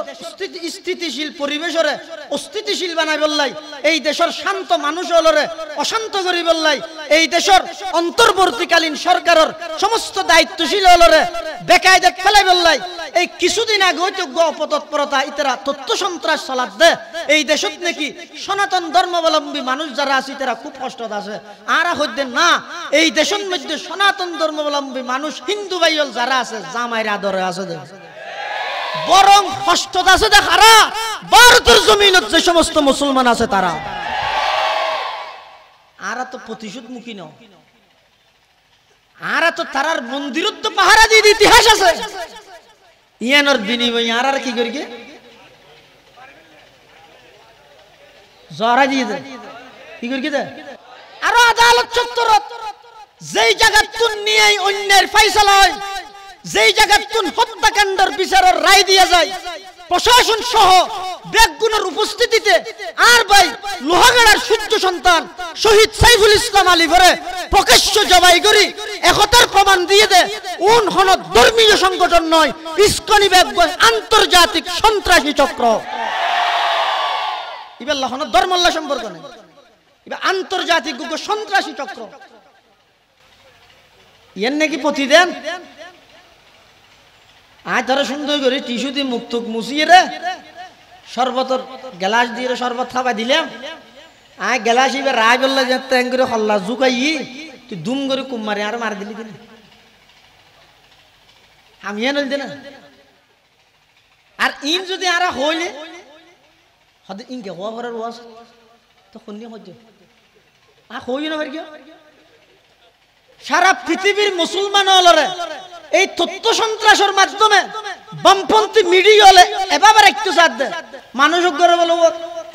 স্থিতিশীল পরিবেশের অস্থিতিশীল বানাই বললাই, এই দেশের শান্ত মানুষ হলরে অশান্ত করি বললাই, এই দেশের অন্তর্বর্তীকালীন সরকারের সমস্ত দায়িত্বশীল হলরে বেকায়দা ফেলাই বললাই। এই কিছুদিন আগে যোগ্য অপতৎপরতা ইতারা তথ্য সন্ত্রাস চালাত দে এই দেশত নাকি সনাতন ধর্মাবলম্বী মানুষ যারা আছে তারা খুব কষ্টত আছে। আর হইতেন না, এই দেশের মধ্যে সনাতন ধর্মাবলম্বী মানুষ হিন্দু ভাইল যারা আছে জামাইয়ের আদরে আছে, বরং কষ্টত আছে দেখারা ভারতের জমিনত যে সমস্ত মুসলমান আছে তারা। আর তো প্রতিশোধমুখী নয়, আর তো তারার মন্দিরত তো পাহারা দিয়ে ইতিহাস আছে। ইয়ানোর বিনিময় আর কি করি জরা দিয়ে দেয় কি করি দে। আরো আদালত চত্বরত যেই জায়গাতুন নিয়ে অন্যের ফাইসালা হয়, যেই জায়গাতুন হত্যাকাণ্ডের বিচারের রায় দিয়া যায়, প্রশাসন সহ বেগুনের উপস্থিতিতে আর ভাই লোহাগাড়ার সূর্য সন্তান শহীদ সাইফুল ইসলাম আলিফরে প্রকাশ্য জবাই করি একতার প্রমাণ দিয়ে দে উন হন ধর্মীয় সংগঠন নয় ইসকনি ব্যাগ আন্তর্জাতিক সন্ত্রাসী চক্র ইবাল্লাহ হন ধর্মাল্লাহ সম্পর্ক নেই ইবা আন্তর্জাতিক সন্ত্রাসী চক্র ইয়ার নাকি প্রতিদিন আজ তারা সুন্দর করে টিস্যু দিয়ে মুখ টুক মুছিয়ে রে শরবতর গ্লাস দিয়ে শরবত খাবা দিলাম আয় গ্লাস এবার রায় বললে যে ট্যাং করে হল্লা জুকাই তুই দুম করে কুমারে আর মার দিলি দিন আমি নল দিন আর ইন যদি আর হইলে হদে ইনকে হওয়া ভরার ওয়াজ তো শুনি হচ্ছে আ হই না কি সারা পৃথিবীর মুসলমান হলরে এই তথ্য সন্ত্রাসের মাধ্যমে বামপন্থী মিডিয়া হলে এবার একটু সাথ দে মানুষ করে বলো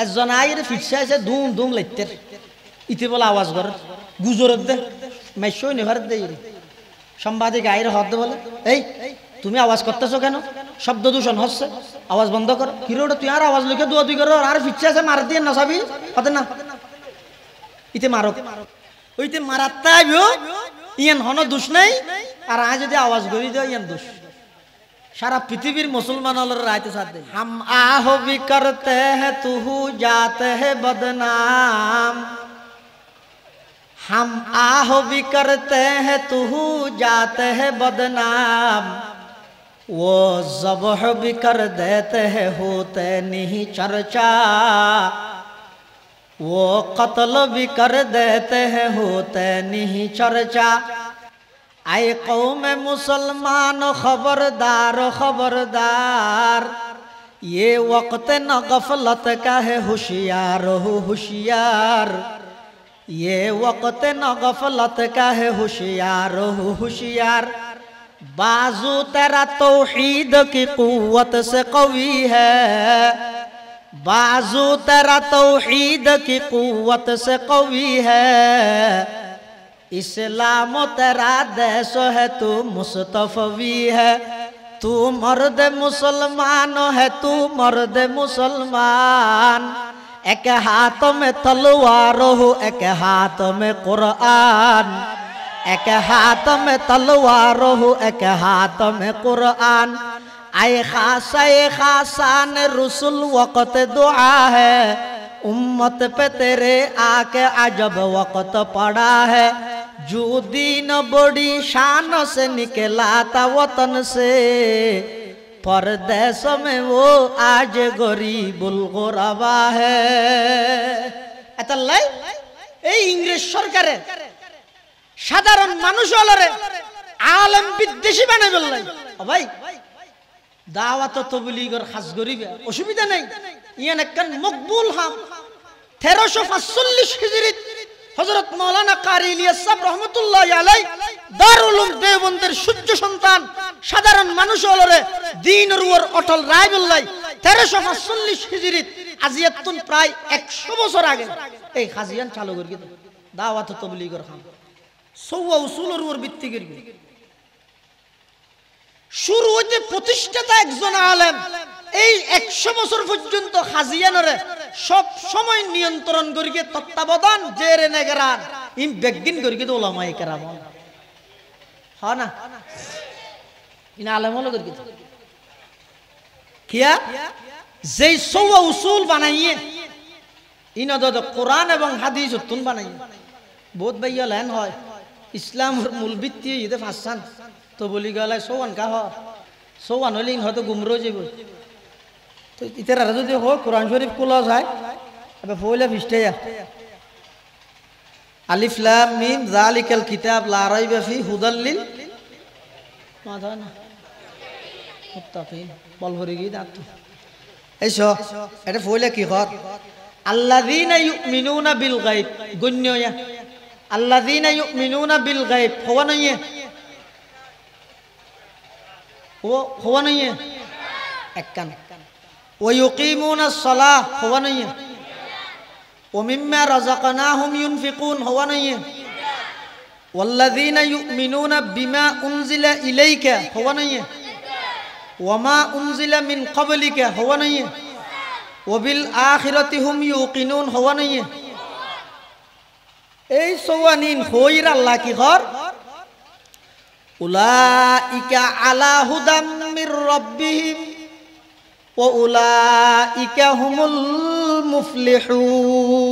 একজন আইরে ফিরছে আছে দুম দুম লাইতে ইতে বলে আওয়াজ করে গুজরত দে মেশই নেভার দে সাংবাদিক আইরে হদ বলে এই তুমি আওয়াজ করতেছো কেন শব্দ দূষণ হচ্ছে আওয়াজ বন্ধ কর হিরোটা তুই আর আওয়াজ লিখে দুয়া দুই করো আর ফিরছে আছে মার দিয়ে না সাবি হতে না ইতে মারো ওইতে মারাত্তা আইবো ইয়ান হন দোষ নাই আর আজ যদি আওয়াজ করি দেয় ইয়ান দোষ সারা পৃথিবীর মুসলমান হলের রাইতে সাথ দে হাম আহো ভি করতে हैं तू जाते है बदनाम हम आहो भी करते हैं तू जाते है बदनाम वो ज़ब्ह भी कर देते हैं होते नहीं चर्चा वो कत्ल भी कर देते हैं होते नहीं चर्चा आए कौम मुसलमान खबरदार खबरदार ये वक्त न गफलत का है होशियार हो होशियार ये वक्त न गफलत का है होशियार हो होशियार बाजू तेरा तौहीद की कुव्वत से कवी है बाजू तेरा तौहीद की कुव्वत से कवी है इस्लाम तेरा देश है तू मुस्तफवी है तू मर्द मुसलमान है तू मर्द मुसलमान एक हाथ में तलवार हो एक हाथ में कुरान एक हाथ में तलवार हो एक हाथ में कुरान आए खासान रसूल वक़्त दुआ है उम्मत पे तेरे आके अजब वक़्त पड़ा है जो दीन बड़ी शान से निकला था वतन से परदेश में वो आज गरीबुल गुरबा है এতাল্লাই এই ইংরেজ সরকারে সাধারণ মানুষ হলরে আলেম বিদ্বেষী বানাই বললাই ও ভাই দাওয়াত তবলিগের খাস গরিবে অসুবিধা নাই ইয়ান একখান মকবুল হাম 1345 হিজরিত হযরত মাওলানা কারি ইলিয়াস সাহেব রাহমাতুল্লাহি আলাইহি দারুল উলুম দেওবন্দের সূর্য সন্তান সাধারণ মানুষ হলরে দ্বীনের উপর অটল রায় বললাই 1345 হিজরিত আজিয়াতুন প্রায় 100 বছর আগে এই খাজিয়ান চালু করি দাওয়াত তবলিগের খাম সওয়া উসুলের উপর ভিত্তি করি শুরু হইতে প্রতিষ্ঠাতা একজন আলেম এই 100 বছর পর্যন্ত খাজিয়ানরে সব সময় নিয়ন্ত্রণ করিকে তত্ত্বাবধান জেরে নেগরান ইম বেগিন করিকে তো উলামায়ে কেরাম হয় না ইন আলেম হলো করিকে কিয়া যেই সওয়া উসুল বানাইয়ে ইনদ কোরআন এবং হাদিস তুন বানাইয়ে বহুত ভাইয়া লেন হয় ইসলামের মূল ভিত্তি ইদে ফাসান তো বলি গেলে সৌয়ান কা সৌয়ান হলে হয়তো গুমরো যাব তো ইতারা যদি হোক কোরআন শরীফ খোলা যায় এবার পয়লা পৃষ্ঠায় আলিফ লাম মিম যালিকাল কিতাব লা রাইবা ফি হুদাল লিল মুত্তাকিন বল ভরে গই দাঁত এইসো এটা পয়লা কি হর আল্লাযীনা ইউমিনুনা বিল গায়ব গণ্যয়া আল্লাযীনা ইউমিনুনা বিল গায়ব হওয়া নাই वो हुआ नहीं है एक कान वो युकीमून अस्सलाह हुआ नहीं है वो मिम्मा रज़क़नाहुम युनफिकून हुआ नहीं है वल्लज़ीना युमिनून बिमा उन्ज़िला इलैका हुआ नहीं है वमा उन्ज़िला मिन क़ब्लिका हुआ नहीं है वबिल आखिरति हुम युक़िनून हुआ नहीं है এই সওয়ানিন হইর আল্লাহ কি কর উলাইকা আলা হুদাম মির রাব্বিহিম ওয়া উলাইকা হুমুল মুফলিহুন।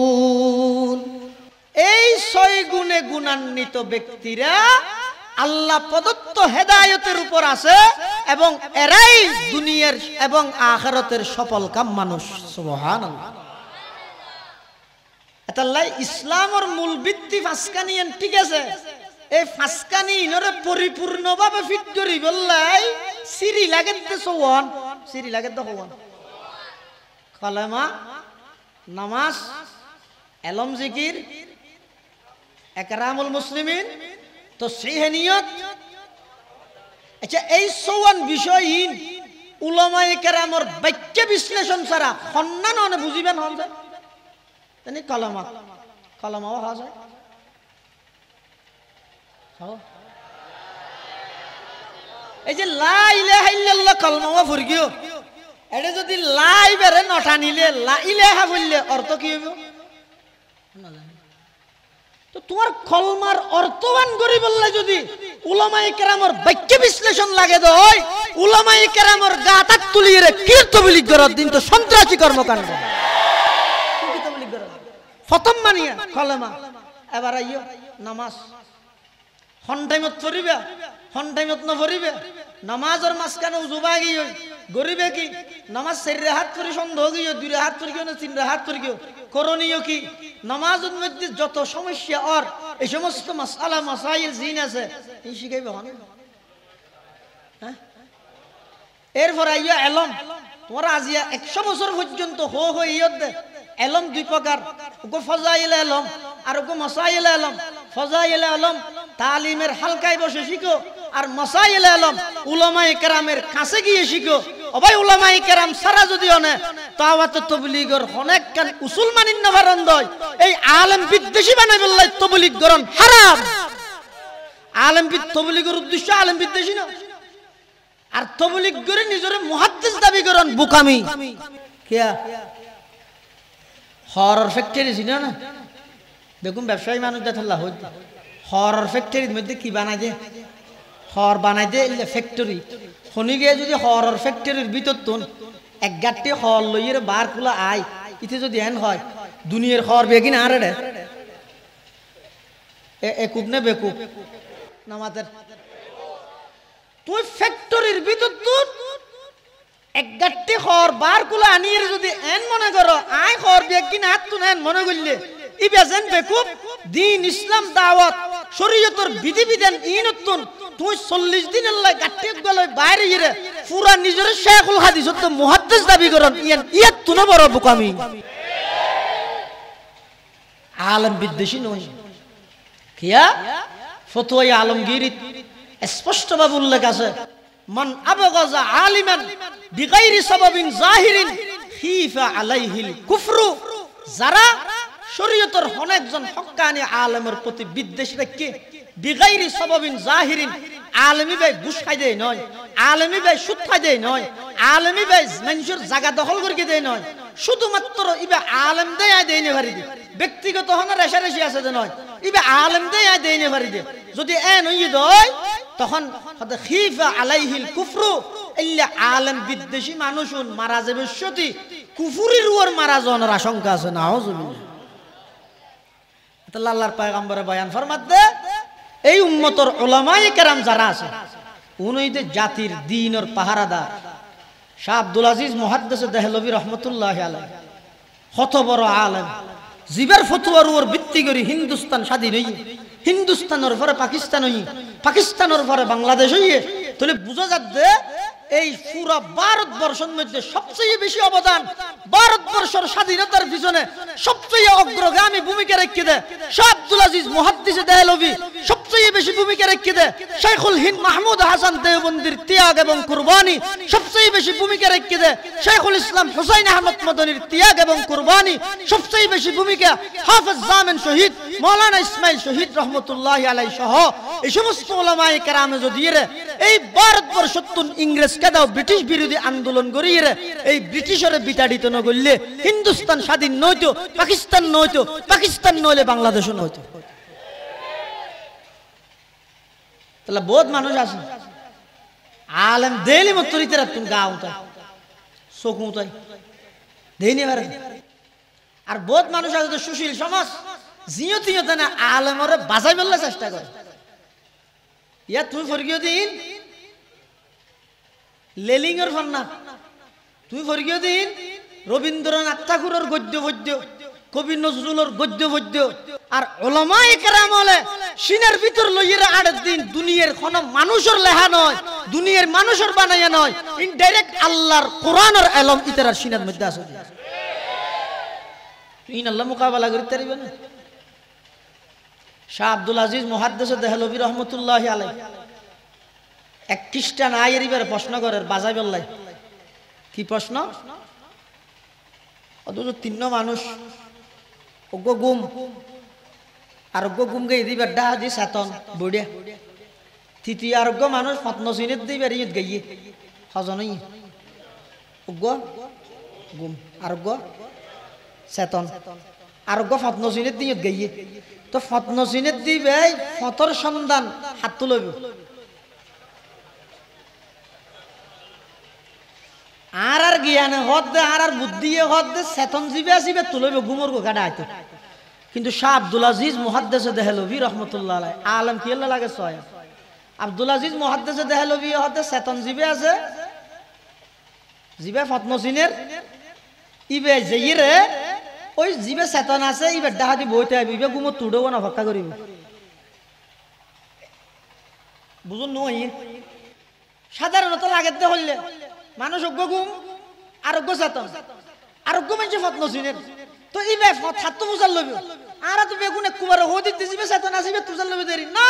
এই 6 গুণে গুণান্বিত ব্যক্তিরা আল্লাহ প্রদত্ত হেদায়েতের উপর আছে এবং এরাই দুনিয়ার এবং আখিরাতের সফলকাম মানুষ। সুবহানাল্লাহ। এতাল্লাই ইসলামের মূল ভিত্তি ফাসকানিয়ান ঠিক আছে, এই ফাসকানি ইনরে পরিপূর্ণভাবে ফিট করি বললাই সিরি লাগেতে সওয়ান সিরি লাগেতে হওয়ান কালেমা নামাজ এলম জিকির একরামুল মুসলিমিন তাসহিহ নিয়ত। আচ্ছা এই সওয়ান বিষয়হীন উলামায়ে কেরামের বাক্য বিশ্লেষণ ছাড়া খন্নান অনে বুঝিবেন হন যায় তানি কালেমা কালেমাও হওয়া যায়। এই যে লা ইলাহা ইল্লাল্লাহ কালেমা ফুরগিও এটা যদি লাই বেরে নটা নিলে লা ইলাহা বললে অর্থ কি হইব তো তোমার কলমার অর্থবান করি বললে যদি উলামায়ে কেরামের বাক্য বিশ্লেষণ লাগে তো হয় উলামায়ে কেরামের গাতাক তুলিয়ে রে কীর্তবলি করার দিন তো সন্ত্রাসী কর্মকাণ্ড কীর্তবলি করার প্রথম মানিয়া কলেমা। এবার আইও নামাজ হন টাইমত পড়িবে হন টাইমত ন পড়িবে নামাজের মাঝখানে উজুবা গিয়ে গরিবে কি নামাজ 4 হাত পরি সন্দেহ গিয়ে 2 হাত পরি না 3 হাত পরি করণীয় কি নামাজের মধ্যে যত সমস্যা আর এই সমস্ত মাসআলা মাসাইল জিন আছে এই শিখাইবে হন। হ্যাঁ এরপর আইয়া এলম তোমরা আজিয়া 100 বছর পর্যন্ত হো হো ইয়ত এলম 2 প্রকার ওগো ফজাইল এলম আর ওগো মাসাইল এলম। ফজাইল এলম তালিমের হালকায় বসে শিখো আর মাসাইল এলম উলামায়ে কেরামের কাছে গিয়ে শিখো। ও ভাই উলামায়ে কেরাম সারা যদি অনে দাওয়াত তাবলীগের অনেক কান উসুল মানিন না বারান্দয় এই আলেম বিদ্বেষী বানাই বললাই তাবলীগ গরন হারাম। আলেম তাবলীগের উদ্দেশ্য আলেম বিদ্বেষী না আর তাবলীগ করে নিজরে মুহাদ্দিস দাবি করেন বুকামি কিয়া হরর ফ্যাক্টরি ছিল না দেখুন ব্যবসায়ী মানুষ দেখাল্লা হইত হরর ফ্যাক্টরির মধ্যে কি বানাই দে হর বানাই দে ফ্যাক্টরি শুনি গিয়ে যদি হরর ফ্যাক্টরির ভিতর তুন এক গাঁটটি হর লইয়ের বার খোলা আয় ইতে যদি এন হয় দুনিয়ার হর বেগিন আর রে একুব নে বেকুব নামাতের তুই ফ্যাক্টরির ভিতর তুন এক গাঁটটি হর বার খোলা আনিয়ে যদি এন মনে করো আয় হর বেগিন হাত তুন এন মনে করলে ইবেজেন বেকুব দিন ইসলাম দাওয়াত শরীয়তের বিধি বিধান ইনতুন তুই 40 দিনের লাই গাট্টি গলে বাইরে ইরে পুরা নিজের শেখুল হাদিস তো মুহাদ্দিস দাবি করেন ইয়াত তুন বড় বুকামি আলেম বিদ্বেষী নয় কিয়া ফতোয়া আলমগীরি স্পষ্ট ভাবে উল্লেখ আছে মান আবগাজা আলিমান বিগাইরি সাবাবিন জাহিরিন খিফা আলাইহিল কুফরু। যারা শরীয়তের অনেকজন হক্কানি আলেমের প্রতি বিদ্বেষ রেখে বিগাইরি সাবাবিন জাহিরিন আলেমি ভাই ঘুষ খাই দেয় নয় আলেমি ভাই সুদ খাই দেয় নয় আলেমি ভাই মানুষের জায়গা দখল করে দেয় নয় শুধুমাত্র ইবে আলেম দেয় আয় দেয় নেভারি দে ব্যক্তিগত হন রেশারেশি আছে যে নয় ইবে আলেম দেয় আয় দেয় নেভারি দে যদি এন হইয়ে দেয় তখন খিফা আলাইহিল কুফরু ইল্লা আলেম বিদ্বেষী মানুষ মারা যাবে সতী কুফুরির উপর মারা যাওয়ার আশঙ্কা আছে নাউজুবিল্লাহ। আল্লাহর পয়গম্বরে বয়ান ফরমাতে এই উম্মতের উলামায়ে কেরাম যারা আছে উনিতে জাতির দ্বীনের পাহারাদার। শাহ আব্দুল আজিজ মুহাদ্দিস দেহলভী রহমাতুল্লাহি আলাইহি কত বড় আলেম জিবের ফতোয়ার উপর ভিত্তি করে হিন্দুস্তান স্বাধীন হই হিন্দুস্তানের পরে পাকিস্তান হই পাকিস্তানের পরে বাংলাদেশ হইয়ে তাহলে বুঝা যাচ্ছে এই পুরো ভারতবর্ষের মধ্যে সবচেয়ে বেশি অবদান ভারতবর্ষের স্বাধীনতার পিছনে সবচেয়ে অগ্রগামী ভূমিকা রেখে দেয় শাহ আব্দুল আজিজ মুহাদ্দিস দেহলভী। সবচেয়ে সবচেয়ে বেশি ভূমিকা রেখে দেয় শাইখুল হিন্দ মাহমুদ হাসান দেওবন্দির ত্যাগ এবং কুরবানি, সবচেয়ে বেশি ভূমিকা রেখে দেয় শাইখুল ইসলাম হুসাইন আহমদ মদনীর ত্যাগ এবং কুরবানি, সবচেয়ে বেশি ভূমিকা হাফেজ জামিন শহীদ মাওলানা ইসমাইল শহীদ রহমতুল্লাহি আলাইহি সহ এই সমস্ত উলামায়ে কেরামে যদি এই ভারতবর্ষ ইংরেজকে দাও ব্রিটিশ বিরোধী আন্দোলন করিয়ে এই ব্রিটিশের বিতাড়িত ন করলে হিন্দুস্তান স্বাধীন নইতো, পাকিস্তান নইতো, পাকিস্তান নইলে বাংলাদেশও নইতো। তাহলে বহুত মানুষ আছে আলেম দেলি মতরিতে রাতুন গাও তাই চোখু তাই দেইনি পারে। আর বহুত মানুষ আছে তো সুশীল সমাজ জিও তিও না আলেমরে বাজাই বললে চেষ্টা করে। ইয়া তুই ফরগিও দিন লেলিংয়ের ফন্না, তুই ফরগিও দিন রবীন্দ্রনাথ ঠাকুরের গদ্য পদ্য, কবি নজরুলের গদ্য পদ্য, আর উলামায়ে কেরাম হলে সিনের ভিতর লইয়েরা আড়ের দিন দুনিয়ার কোন মানুষের লেখা নয়, দুনিয়ার মানুষের বানাইয়া নয়, ইনডাইরেক্ট আল্লাহর কোরআনের ইলম ইতার সিনের মধ্যে আছে। তুই আল্লাহ মোকাবেলা করতে পারবে না। শাহ আব্দুল আজিজ মুহাদ্দিস দেহলভী রহমতুল্লাহি আলাইহি এক খ্রিস্টান আয়ের এবার প্রশ্ন করে বাজাই বললাই কি প্রশ্ন? অথচ তিন মানুষ অজ্ঞ গুম আর অজ্ঞ গুম গে দিবার ডা দি সাতন বড়িয়া তৃতীয় আরোগ্য মানুষ পত্নসিনের দিবার ইয়ত গাইয়ে হজনই অজ্ঞ গুম আরোগ্য চেতন আরোগ্য পত্নসিনের দিয়ত গাইয়ে। তো ফতনসিনের দিবে ফতর সন্ধান হাত তুলব আর আর জ্ঞানে হদ দে আর বুদ্ধি হদ দে চেতন জীবে আসিবে তুলব গুমর গোকাটা আইতো। কিন্তু শাহ আব্দুল আজিজ মুহাদ্দিস দেহলভী রহমতুল্লাহ আলাইহি আলম কি লাগে ছয় আব্দুল আজিজ মুহাদ্দিস দেহলভী হদ চেতন জীবে আছে জীবে ফতনসিনের ইবে যেইরে ওই জীবে চেতন আছে ইবে ডাহাতি বইতে আইবে গুমর তুড়ব না ভক্কা করিব বুঝুন নই। সাধারণত লাগেতে হইলে মানুষ অজ্ঞ গুম আরোগ্য চেতন আরোগ্য মানুষ ফতনসিনের তো ইবে ছাত্র বুঝার লইব আর তো বেগুন একবার হদিতে জীবে চেতন আসিবে তুজার লইবে দেরি না।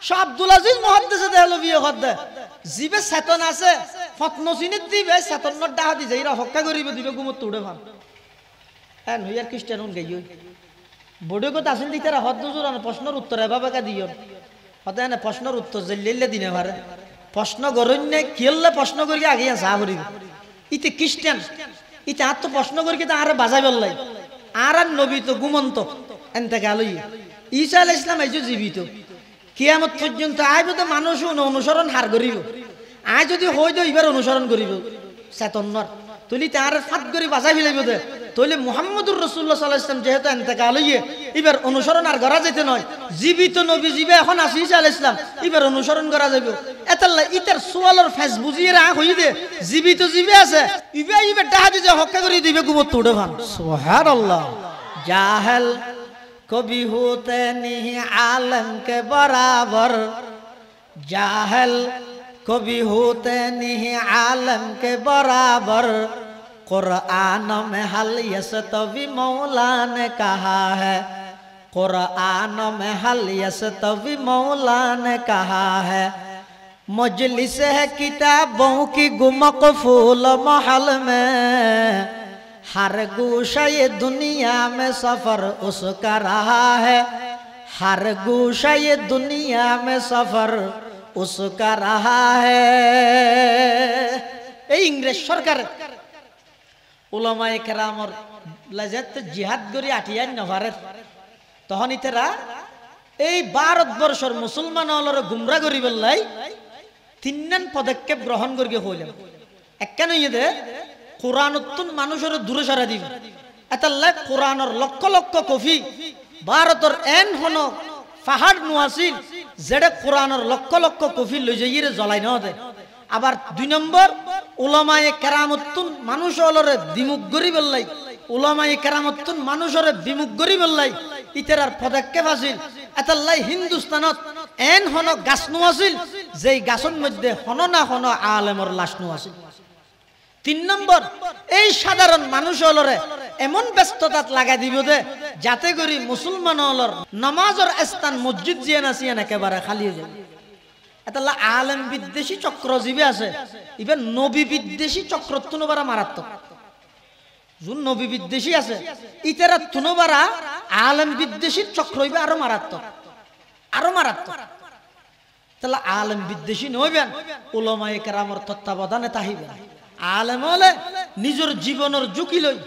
শাহ আব্দুল আজিজ মুহাদ্দিস দেহলভী হদ জীবে চেতন আছে ফতনসিনের দিবে চেতনের ডাহাতি যাইরা ভক্কা করিব দিবে গুমর তুড়ে ভাল হ্যাঁ নইয়ার খ্রিস্টান গাইও বড় কথা আসেন দিতারা হদ দুজুর প্রশ্নের উত্তর এভাবে দিও হতে না প্রশ্নের উত্তর জেলে দিনে পারে প্রশ্ন গরণ্য কিল্লে প্রশ্ন করি আগে যা করিব ইতে খ্রিস্টান ইতে আর তো প্রশ্ন করি তা আরে বাজাই বললাই আর আর নবী তো ঘুমন্ত এনতে গেল ঈসা আলাইহিস সালাম আইজ জীবিত কিয়ামত পর্যন্ত আইব তো মানুষ অনুসরণ হার করিব আই যদি হই তো এবার অনুসরণ করিব চেতন্নর তুলি তার ফাত করে বাজাই ফেলাইব দে তইলে মুহাম্মদুর রাসূলুল্লাহ সাল্লাল্লাহু আলাইহি ওয়াসাল্লাম যেহেতু ইন্তেকাল হইয়ে এবার অনুসরণ আর করা যেতে নয় জীবিত নবী জীবে এখন আছে ঈসা আলাইহিস সালাম এবার অনুসরণ করা যাইব এতাল্লাহ ইতার সোয়ালের ফেস বুঝিয়ে রাখ হই দে জীবিত জীবে আছে ইবে ডাহাদি যে হক্কা করে দিবে গুমত তোড়ে ভান সুবহানাল্লাহ। জাহেল কবি होते नहीं आलम के बराबर जाहल कभी होते नहीं आलम के बराबर कुरान में हल यस्तवी मौला ने कहा है कुरान में हल यस्तवी मौला ने कहा है मजलिस है किताबों की गुमकफूल महल में हर गोशा ये दुनिया में सफर उसका रहा है हर गोशा ये दुनिया में सफर उसका रहा है। এই ইংরেজ সরকার উলামায়ে কেরামর লাজাত জিহাদ করি আটিয়ান নভারে তখন ইতারা এই ভারতবর্ষের মুসলমান হলর গুমরা করি বললাই তিনজন পদক্ষেপ গ্রহণ করি হইল একখান ইয়ে কোরআনতুন মানুষের দূরে সরা দিব এতাল্লাহ কোরআনের লক্ষ লক্ষ কফি ভারতের এন হন পাহাড় নোয়াছিল যেটা কোরআনের লক্ষ লক্ষ কফি লই যাইয়ে জ্বলাই ন দে। আবার দুই নম্বর উলামায়ে কেরামতুন মানুষ হলরে বিমুখ করি বললাই উলামায়ে কেরামতুন মানুষের বিমুখ করি বললাই ইতারার পদক্ষেপ আছিল এতাল্লাহ হিন্দুস্তানত এন হন গাছ নোয়াছিল যেই গাছের মধ্যে হন না হন আলেমর লাশ নোয়াছিল তিন নম্বর, এই সাধারণ মানুষ হলরে এমন ব্যস্ততাত লাগাই দিব দে যাতে করি মুসলমান হলর নামাজের স্থান মসজিদ জিয়ান আসিয়ান একেবারে খালি হয়ে যায়। এটা আলেম বিদ্বেষী চক্র জীবে আছে, ইভেন নবী বিদ্বেষী চক্র তুনবারা মারাত্মক। যোন নবী বিদ্বেষী আছে ইতারা তুনবারা আলেম বিদ্বেষীর চক্র হইবে আরো মারাত্মক, আরো মারাত্মক। তাহলে আলেম বিদ্বেষী নইবেন, উলামায়ে কেরামের তত্ত্বাবধানে তাহিবেন। আলেম হলে নিজের জীবনের ঝুঁকি লই,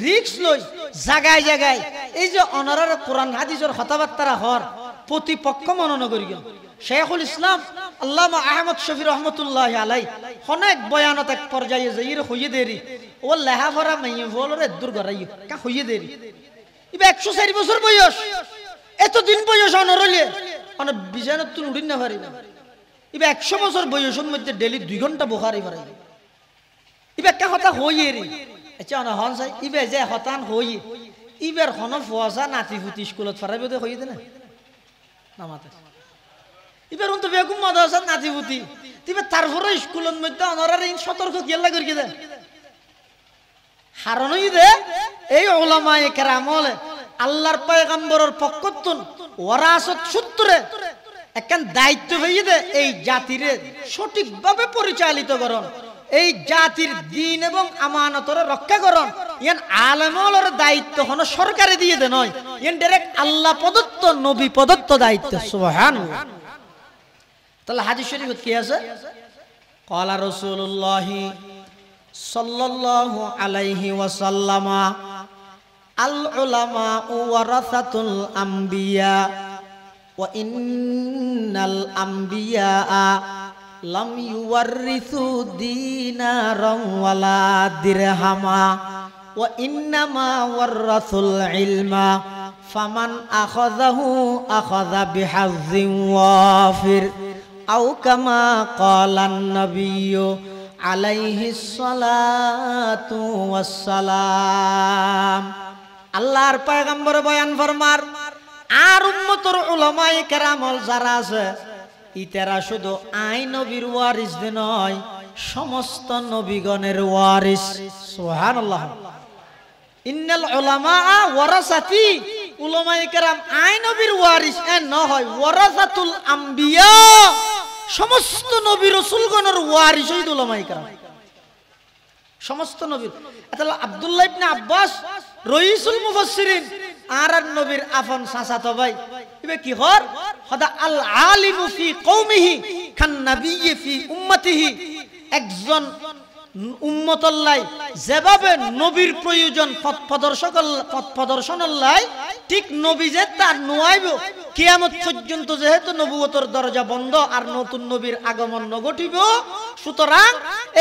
রিস্ক লই, জায়গায় জায়গায় এই যে অনারার কোরআন হাদিসের কথাবার্তা হর প্রতিপক্ষ মনন করি। শেখুল ইসলাম আল্লামা আহমদ শফি রহমতুল্লাহ আলাই অনেক বয়ানত এক পর্যায়ে যাইরে হইয়ে দেরি ও লেহাফরা মাইয়ে বলরে দূর গরাই কা হইয়ে দেরি। ইবা 104 বছর বয়স, এতদিন বয়স অনরলে মানে বিজানত তুন উড়িন না পারি না। ইবা 100 বছর বয়সের মধ্যে ডেলি 2 ঘন্টা বুখারী পড়াই। ইবা কা কথা হইয়ে রে আচ্ছা না হন চাই ইবা যে হতান হই ইবার হন ফওয়াজা নাতি ফুতি স্কুলত ফরাইবে দে হইয়ে দে না নামাতে। এবার তো বেগুম মাদ্রাসা নাতিপুতি তিবে তারপরে স্কুলের মধ্যে অনরার সতর্ক কেলা করি দে হারানোই দে। এই উলামায়ে কেরাম হলে আল্লাহর পয়গম্বরের পক্ষতুন ওয়ারাসত সূত্রে একখান দায়িত্ব হইয়ে দে এই জাতিরে সঠিকভাবে পরিচালিত করন, এই জাতির দ্বীন এবং আমানতর রক্ষা করন। ইয়ান আলেম হলর দায়িত্ব হন সরকারে দিয়ে দে নয়, ইয়ান ডাইরেক্ট আল্লাহ প্রদত্ত নবী প্রদত্ত দায়িত্ব। সুবহানাল্লাহ। তাহলে হাদিস শরীফত কি আছে? ক্বালা রাসূলুল্লাহ সাল্লাল্লাহু আলাইহি ওয়াসাল্লাম আল উলামা ওয়ারাসাতুল আমবিয়া ওয়া ইন্নাল আমবিয়া লাম ইউওয়ারিসু দীনারান ওয়ালা দিরহামা ওয়া ইন্নামা ওয়ারাসুল ইলমা ফামান আখাযাহু আখাযা বিহাজ্জিন ওয়াফির আও কামা ক্বালান নবিয়্যু আলাইহিস সালাতু ওয়াস সালাম। আল্লাহর পয়গম্বর বয়ান ফরমার আর উম্মতের উলামায়ে কেরাম যারা আছে ইতারা শুধু আই নবীর ওয়ারিস দে নয়, সমস্ত নবীগণের ওয়ারিস। সুবহানাল্লাহ। ইন্নাল উলামা ওয়ারাসাতি, উলামায়ে কেরাম আই নবীর ওয়ারিস এন নহয়, ওয়ারাসাতুল আমবিয়া, সমস্ত নবী রাসূলগণের ওয়ারিস হই উলামায়ে কেরাম, সমস্ত নবীর। তাহলে আব্দুল্লাহ ইবনে আব্বাস রাইসুল মুফাসসিরিন আর নবীর আফন চাচাতো ভাই ইবে কি হর হদা আল আলিমু ফি কওমিহি খান নবিয়্যি ফি উম্মতিহি। একজন উম্মতল্লাই যেভাবে নবীর প্রয়োজন পথ প্রদর্শনল্লাই ঠিক নবী যে তার নোয়াইব কিয়ামত পর্যন্ত, যেহেতু নবুয়তের দরজা বন্ধ আর নতুন নবীর আগমন নঘটিব, সুতরাং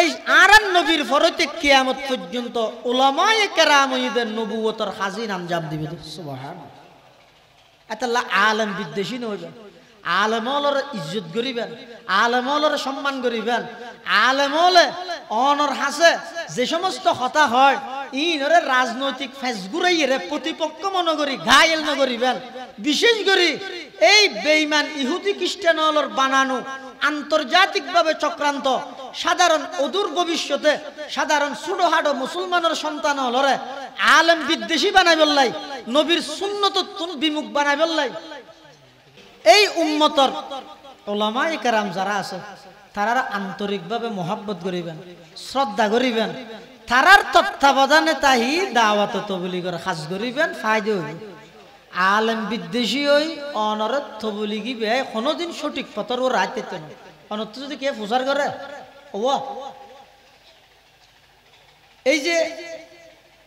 এই আরান নবীর ফরতে কিয়ামত পর্যন্ত উলামায়ে কেরামদের নবুয়তের হাজির আঞ্জাম দিবে। সুবহানাল্লাহ। এতলা আলেম বিদ্বেষী নইবেন, আলেম হলর ইজ্জত করিবেন, আলেম হলর সম্মান করিবেন। আলেম হলে অনর হাসে যে সমস্ত কথা হয় ইনরে রাজনৈতিক ফেসগুরাইরে প্রতিপক্ষ মনে করি ঘায়েল নগরিবেন। বিশেষ করে এই বেঈমান ইহুদি খ্রিস্টান হলর বানানো আন্তর্জাতিকভাবে চক্রান্ত সাধারণ অদূর ভবিষ্যতে সাধারণ ছোটহাটো মুসলমানের সন্তান হলরে আলেম বিদ্বেষী বানাই বললাই, নবীর সুন্নত বিমুখ বানাই বললাই। এই উম্মতর উলামায়ে কেরাম যারা আছে তারা আন্তরিকভাবে মহব্বত করিবেন, শ্রদ্ধা করিবেন, তারার তত্ত্বাবধানে তাহি দাওয়াত তবলিগের কাজ করিবেন, ফায়দা হইবে। আলেম বিদ্বেষী হই অনরত তবলিগি বে কোনোদিন সঠিক পথর ও রায় পেতে না। অনত যদি কে প্রচার করে ও এই যে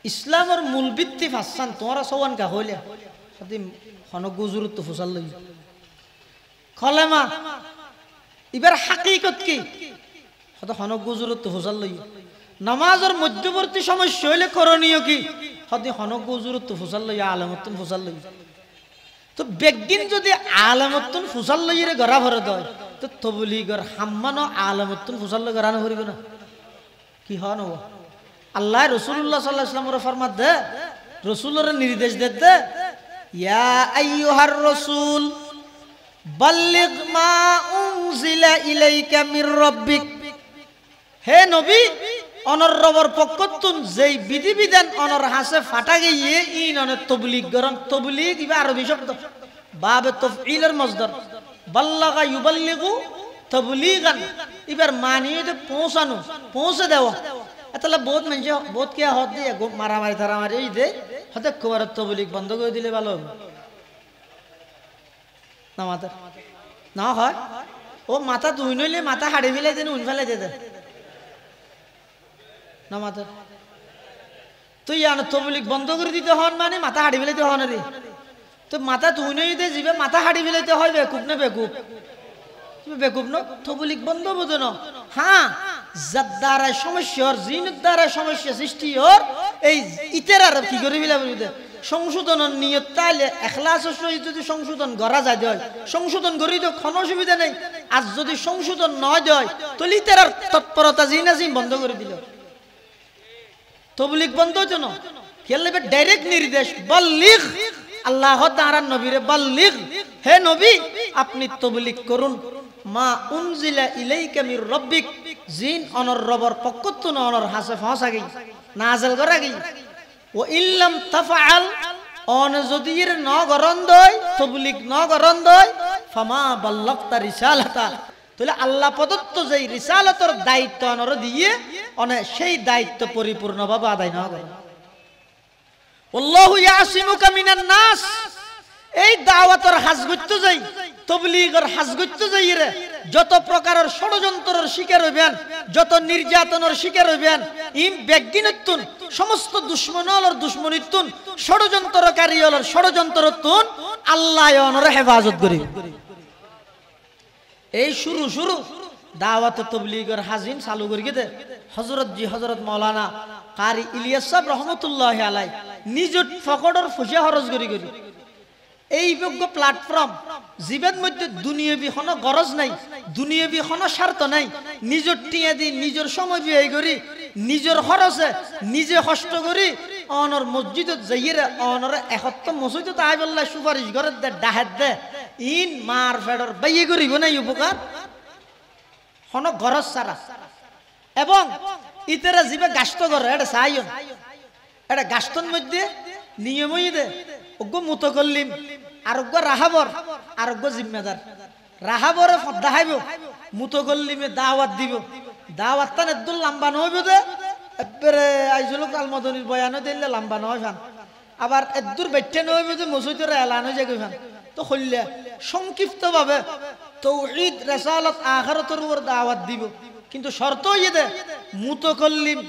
ইসলামের মূল ভিত্তি ফাসান তোমরা সওয়ান কা হইলে সাথে হন গুজরত ফুসাল লই কলেমা এবার হাকিকত কি হতো হন গুজরত ফুসাল লই। নামাজের মধ্যবর্তী সমস্যা হইলে করণীয় কি হতে হন গুজরত ফুসাল লই, আলামতুন ফুসাল লই। তো বেগদিন যদি আলামতুন ফুসাল লইরে গড়া ভরে দেয় তো তবলিগর হাম্মানো আলামতুন ফুসাল লই গড়ানো করিবে না কি হন ও আল্লাহ রাসূলুল্লাহ সাল্লাল্লাহু আলাইহি ওয়াসাল্লামের ফরমান দে, রাসূলের নির্দেশ দে, ইয়া আইয়ুহার রাসূল বাল্লিগ মা উনজিলা ইলাইকা মির রাব্বিক। হে নবী অনর রবর পক্ষতুন যেই বিধিবিধান অনর হাসে ফাটা গিয়ে ইন অনের তবলিগ গরম তবলিগ ইবা আরবি শব্দ বাবে তফইলের মজদার বাল্লাগা ইউবাল্লিগু তবলিগান ইবার মানিয়ে তো পৌঁছানো পৌঁছে দেওয়া তাহলে বহুত মানুষ বহুত কে হদ দিয়ে মারামারি তারামারি এই দে হতে খবর তবলিগ বন্ধ করে দিলে ভালো না মাথা না হয় ও মাথা ধুই নইলে মাথা হাড়ি ফেলে দেন উন ফেলে দে না মাথা তুই জানো তবলিগ বন্ধ করে দিতে হন মানে মাথা হাড়ি ফেলাইতে হন রে তো মাথা ধুই নই দে যাবে মাথা হাড়ি ফেলাইতে হয় বেকুব না বেকুব বেকুব না তবলিগ বন্ধ বোঝো না হ্যাঁ যার দ্বারা সমস্যা জিনের দ্বারা সমস্যা সৃষ্টি হর এই ইতের আর কি করে ফেলা বলতে সংশোধনের নিয়ত তাইলে এখলাসের সহিত যদি সংশোধন করা যায় দেয় সংশোধন করি তো কোনো অসুবিধা নেই আর যদি সংশোধন নয় দেয় তাহলে ইতের আর তৎপরতা জিন আজিম বন্ধ করে দিল তবলিগ বন্ধ হতো না খেললে ডাইরেক্ট নির্দেশ বাল্লিগ আল্লাহ তাআলা নবীরে বাল্লিগ হে নবী আপনি তবলিগ করুন মা উনজিলা ইলাইকা মির রাব্বিক জিন অনর রবর পক্ষতুন অনর হাসে ফাঁসা গই নাযিল করা গই ও ইল্লাম তাফআল অন যদি এর ন গরন দয় তবলিগ ন গরন দয় ফামা বাল্লাগতা রিসালাতা তাহলে আল্লাহ প্রদত্ত যেই রিসালাতের দায়িত্ব অনর দিয়ে অনে সেই দায়িত্ব পরিপূর্ণভাবে আদায় না করে আল্লাহু ইয়াসিমুকা মিনান নাস এই দাওয়াতের হাজ করতে যাই তবলিগের হাজ করতে যাই রে যত প্রকারের ষড়যন্ত্রের শিকার হইবেন যত নির্যাতনের শিকার হইবেন ইম বেগিনতুন সমস্ত দুশমনর দুশমনিতুন ষড়যন্ত্রকারীর ষড়যন্ত্রতুন আল্লাহ অনর হেফাজত করি এই শুরু দাওয়াত তবলিগের হাজিন চালু করি গেতে হযরত মাওলানা কারি ইলিয়াস সাহেব রহমাতুল্লাহ আলাই নিজ ফকড়র ফুসে খরচ করি এই যোগ্য প্ল্যাটফর্ম জীবের মধ্যে দুনিয়াবি কোনো গরজ নাই দুনিয়াবি কোনো স্বার্থ নাই নিজের টিয়া দি নিজের সময় ব্যয় করি নিজের খরচে নিজে কষ্ট করি অনর মসজিদত যাইরে অনর একত্ব মসজিদত আই বললা সুপারিশ করে দে ডাহেদ দে ইন মার ফেডর বাইয়ে করিব নাই উপকার কোনো গরজ ছাড়া এবং ইতারা জীবে গাস্ত করে এটা চাইন এটা গাস্তর মধ্যে নিয়মই দে অজ্ঞ মুতকল্লিম আরোগ্য রাহাবর আরোগ্য জিম্মেদার রাহাবরে দেখাইব মুতকল্লিমে দাওয়াত দিব দাওয়াত তান একদম লম্বা নহইব দে এবারে আইজুল কালমদনির বয়ানো দিলে লম্বা নহয় ফান আবার এদুর বেঠে নহইব যে মসজিদের এলান হয়ে যাবে ফান তো হইলে সংক্ষিপ্ত ভাবে তাওহীদ রিসালাত আখিরাতের উপর দাওয়াত দিব কিন্তু শর্ত হইয়ে দে মুতকল্লিম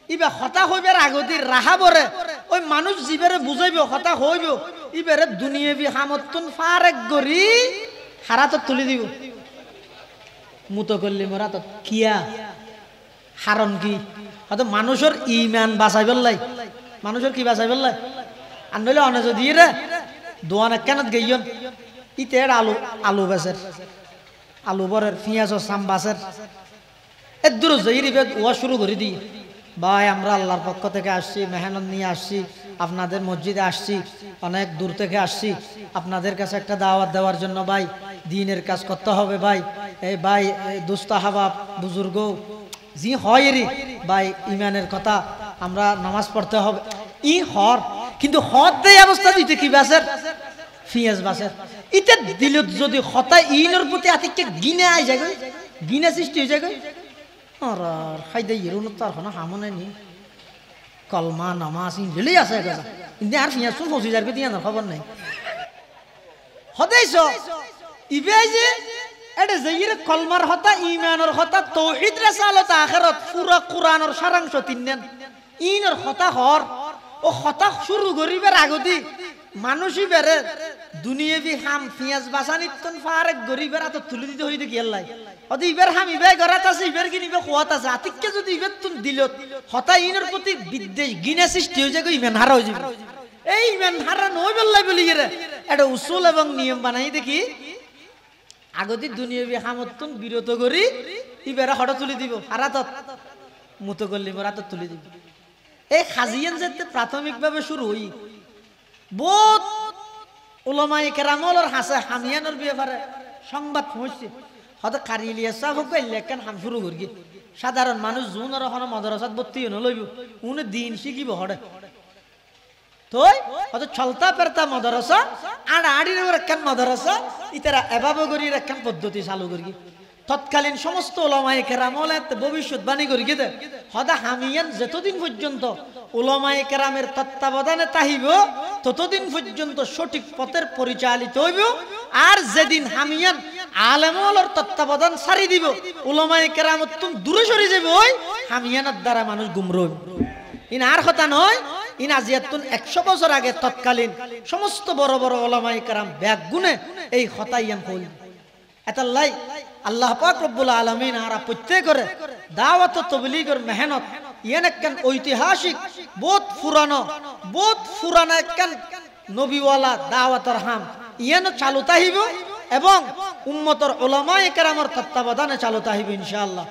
ইবা হতা হইবার আগতি রাহাবরে ওই মানুষ জীবেরে বুঝাইব হতা হইব ইবারে দুনিয়াবি হামতুন ফারেক গরি হারাত তুলি দিব মুতকল্লিমরা তো কিয়া হারন কি হয়তো মানুষের ঈমান বাঁচাই বললাই মানুষের কি বাঁচাই বললাই আর নইলে অনেজ দিয়ে রে দোয়ান কেনত গইয়ন ইতের আলু বেচের আলু বরের পিঁয়াজ সাম বাসের এর দূর জয়ীরিবে ওয়া শুরু করে দিই ভাই আমরা আল্লাহর পক্ষ থেকে আসছি মেহনত নিয়ে আসছি আপনাদের মসজিদে আসছি অনেক দূর থেকে আসছি আপনাদের কাছে একটা দাওয়াত দেওয়ার জন্য ভাই দ্বীনের কাজ করতে হবে ভাই এই ভাই দুস্তা হাবাব বুজুর্গ জি হয় রে ভাই ইমানের কথা আমরা নামাজ পড়তে হবে ই হর কিন্তু হদ দেই অবস্থা দিতে কি বাসের ফিয়াজ বাসের ইতে দিলত যদি হতা ইনের প্রতি আতিকে গিনে আই যায় গিনে সৃষ্টি হয়ে যায় আর খাইদে ইরুন তার কোনো হামনে নি কলমা নামাজ ইনজলি আছে কথা ইন্দে আর ফিয়াজ শুন ফসি যার দিয়ে না খবর নাই হদাইছ ইবে যে এটা যাইরে কলমার হতা ঈমানের হতা তাওহীদ রিসালাত আখিরাত পুরা কোরআনের সারাংশ তিননেন ইনের হতা হর ও হতা শুরু করিবার আগতি মানুষই বেরে দুনিয়াবি হাম পিয়াজ বাসানিতন ফারেক গরিবের আত তুলি দিতে হইতে কি আল্লাহ অদি ইবের হাম ইবে গরাত আছে ইবের কি নিবে খোয়াত আছে আতিককে যদি ইবের তুন দিলত হতা ইনের প্রতি বিদ্বেষ গিনে সৃষ্টি হয়ে যায় ইমান হারা হয়ে যাবে এই ইমান হারা নয় বললাই বলি রে এটা উসুল এবং নিয়ম বানাই দেখি আগতি দুনিয়াবি হামতন বিরত করি ইবেরা হঠাৎ তুলি দিব হারাত মুতকল্লিম রাত তুলি দিব এই খাজিয়ান যেতে প্রাথমিকভাবে শুরু হই বহুত উলামায়ে কেরামর হাসে হামিয়ানের ব্যাপারে সংবাদ পৌঁছছে হয়তো কারি ইলিয়াস সাহেব কইলে কেন হাম শুরু করি সাধারণ মানুষ জুন আর হন মাদ্রাসাত ভর্তি হন লইব উনি দিন শিখিব হড়ে তোই অত চলতা পেরতা মাদ্রাসা আর আড়ির একখান মাদ্রাসা ইতারা এভাবে করি একখান পদ্ধতি চালু করি তৎকালীন সমস্ত ওলামায়ে কেরাম ভবিষ্যৎবাণী করি গেছে হদা হামিয়ান যতদিন পর্যন্ত ওলামায়ে কেরামের তত্ত্বাবধানে তাহিব ততদিন পর্যন্ত সঠিক পথের পরিচালিত হইব আর যেদিন হামিয়ান আলেমওয়ালার তত্ত্বাবধান সারি দিব ওলামায়ে কেরাম দূরে সরে যাবে ওই হামিয়ানের দ্বারা মানুষ গুমরা হইব ইন আর কথা নয় ইন আজিয়াতুন 100 বছর আগে তৎকালীন সমস্ত বড় বড় ওলামায়ে কেরাম ব্যাগ গুনে এই হতাইয়ান কইল এতাল্লাই আল্লাহ পাক রব্বুল আলামিন আর প্রত্যেক করে দাওয়াত ও তাবলীগের মেহনত ইয়ান একখান ঐতিহাসিক বহুত পুরানো একখান নবীওয়ালা দাওয়াতের হাম ইয়ান চালু তাহিব এবং উম্মতের উলামায়ে কেরামের তত্ত্বাবধানে চালু তাহিব ইনশাআল্লাহ।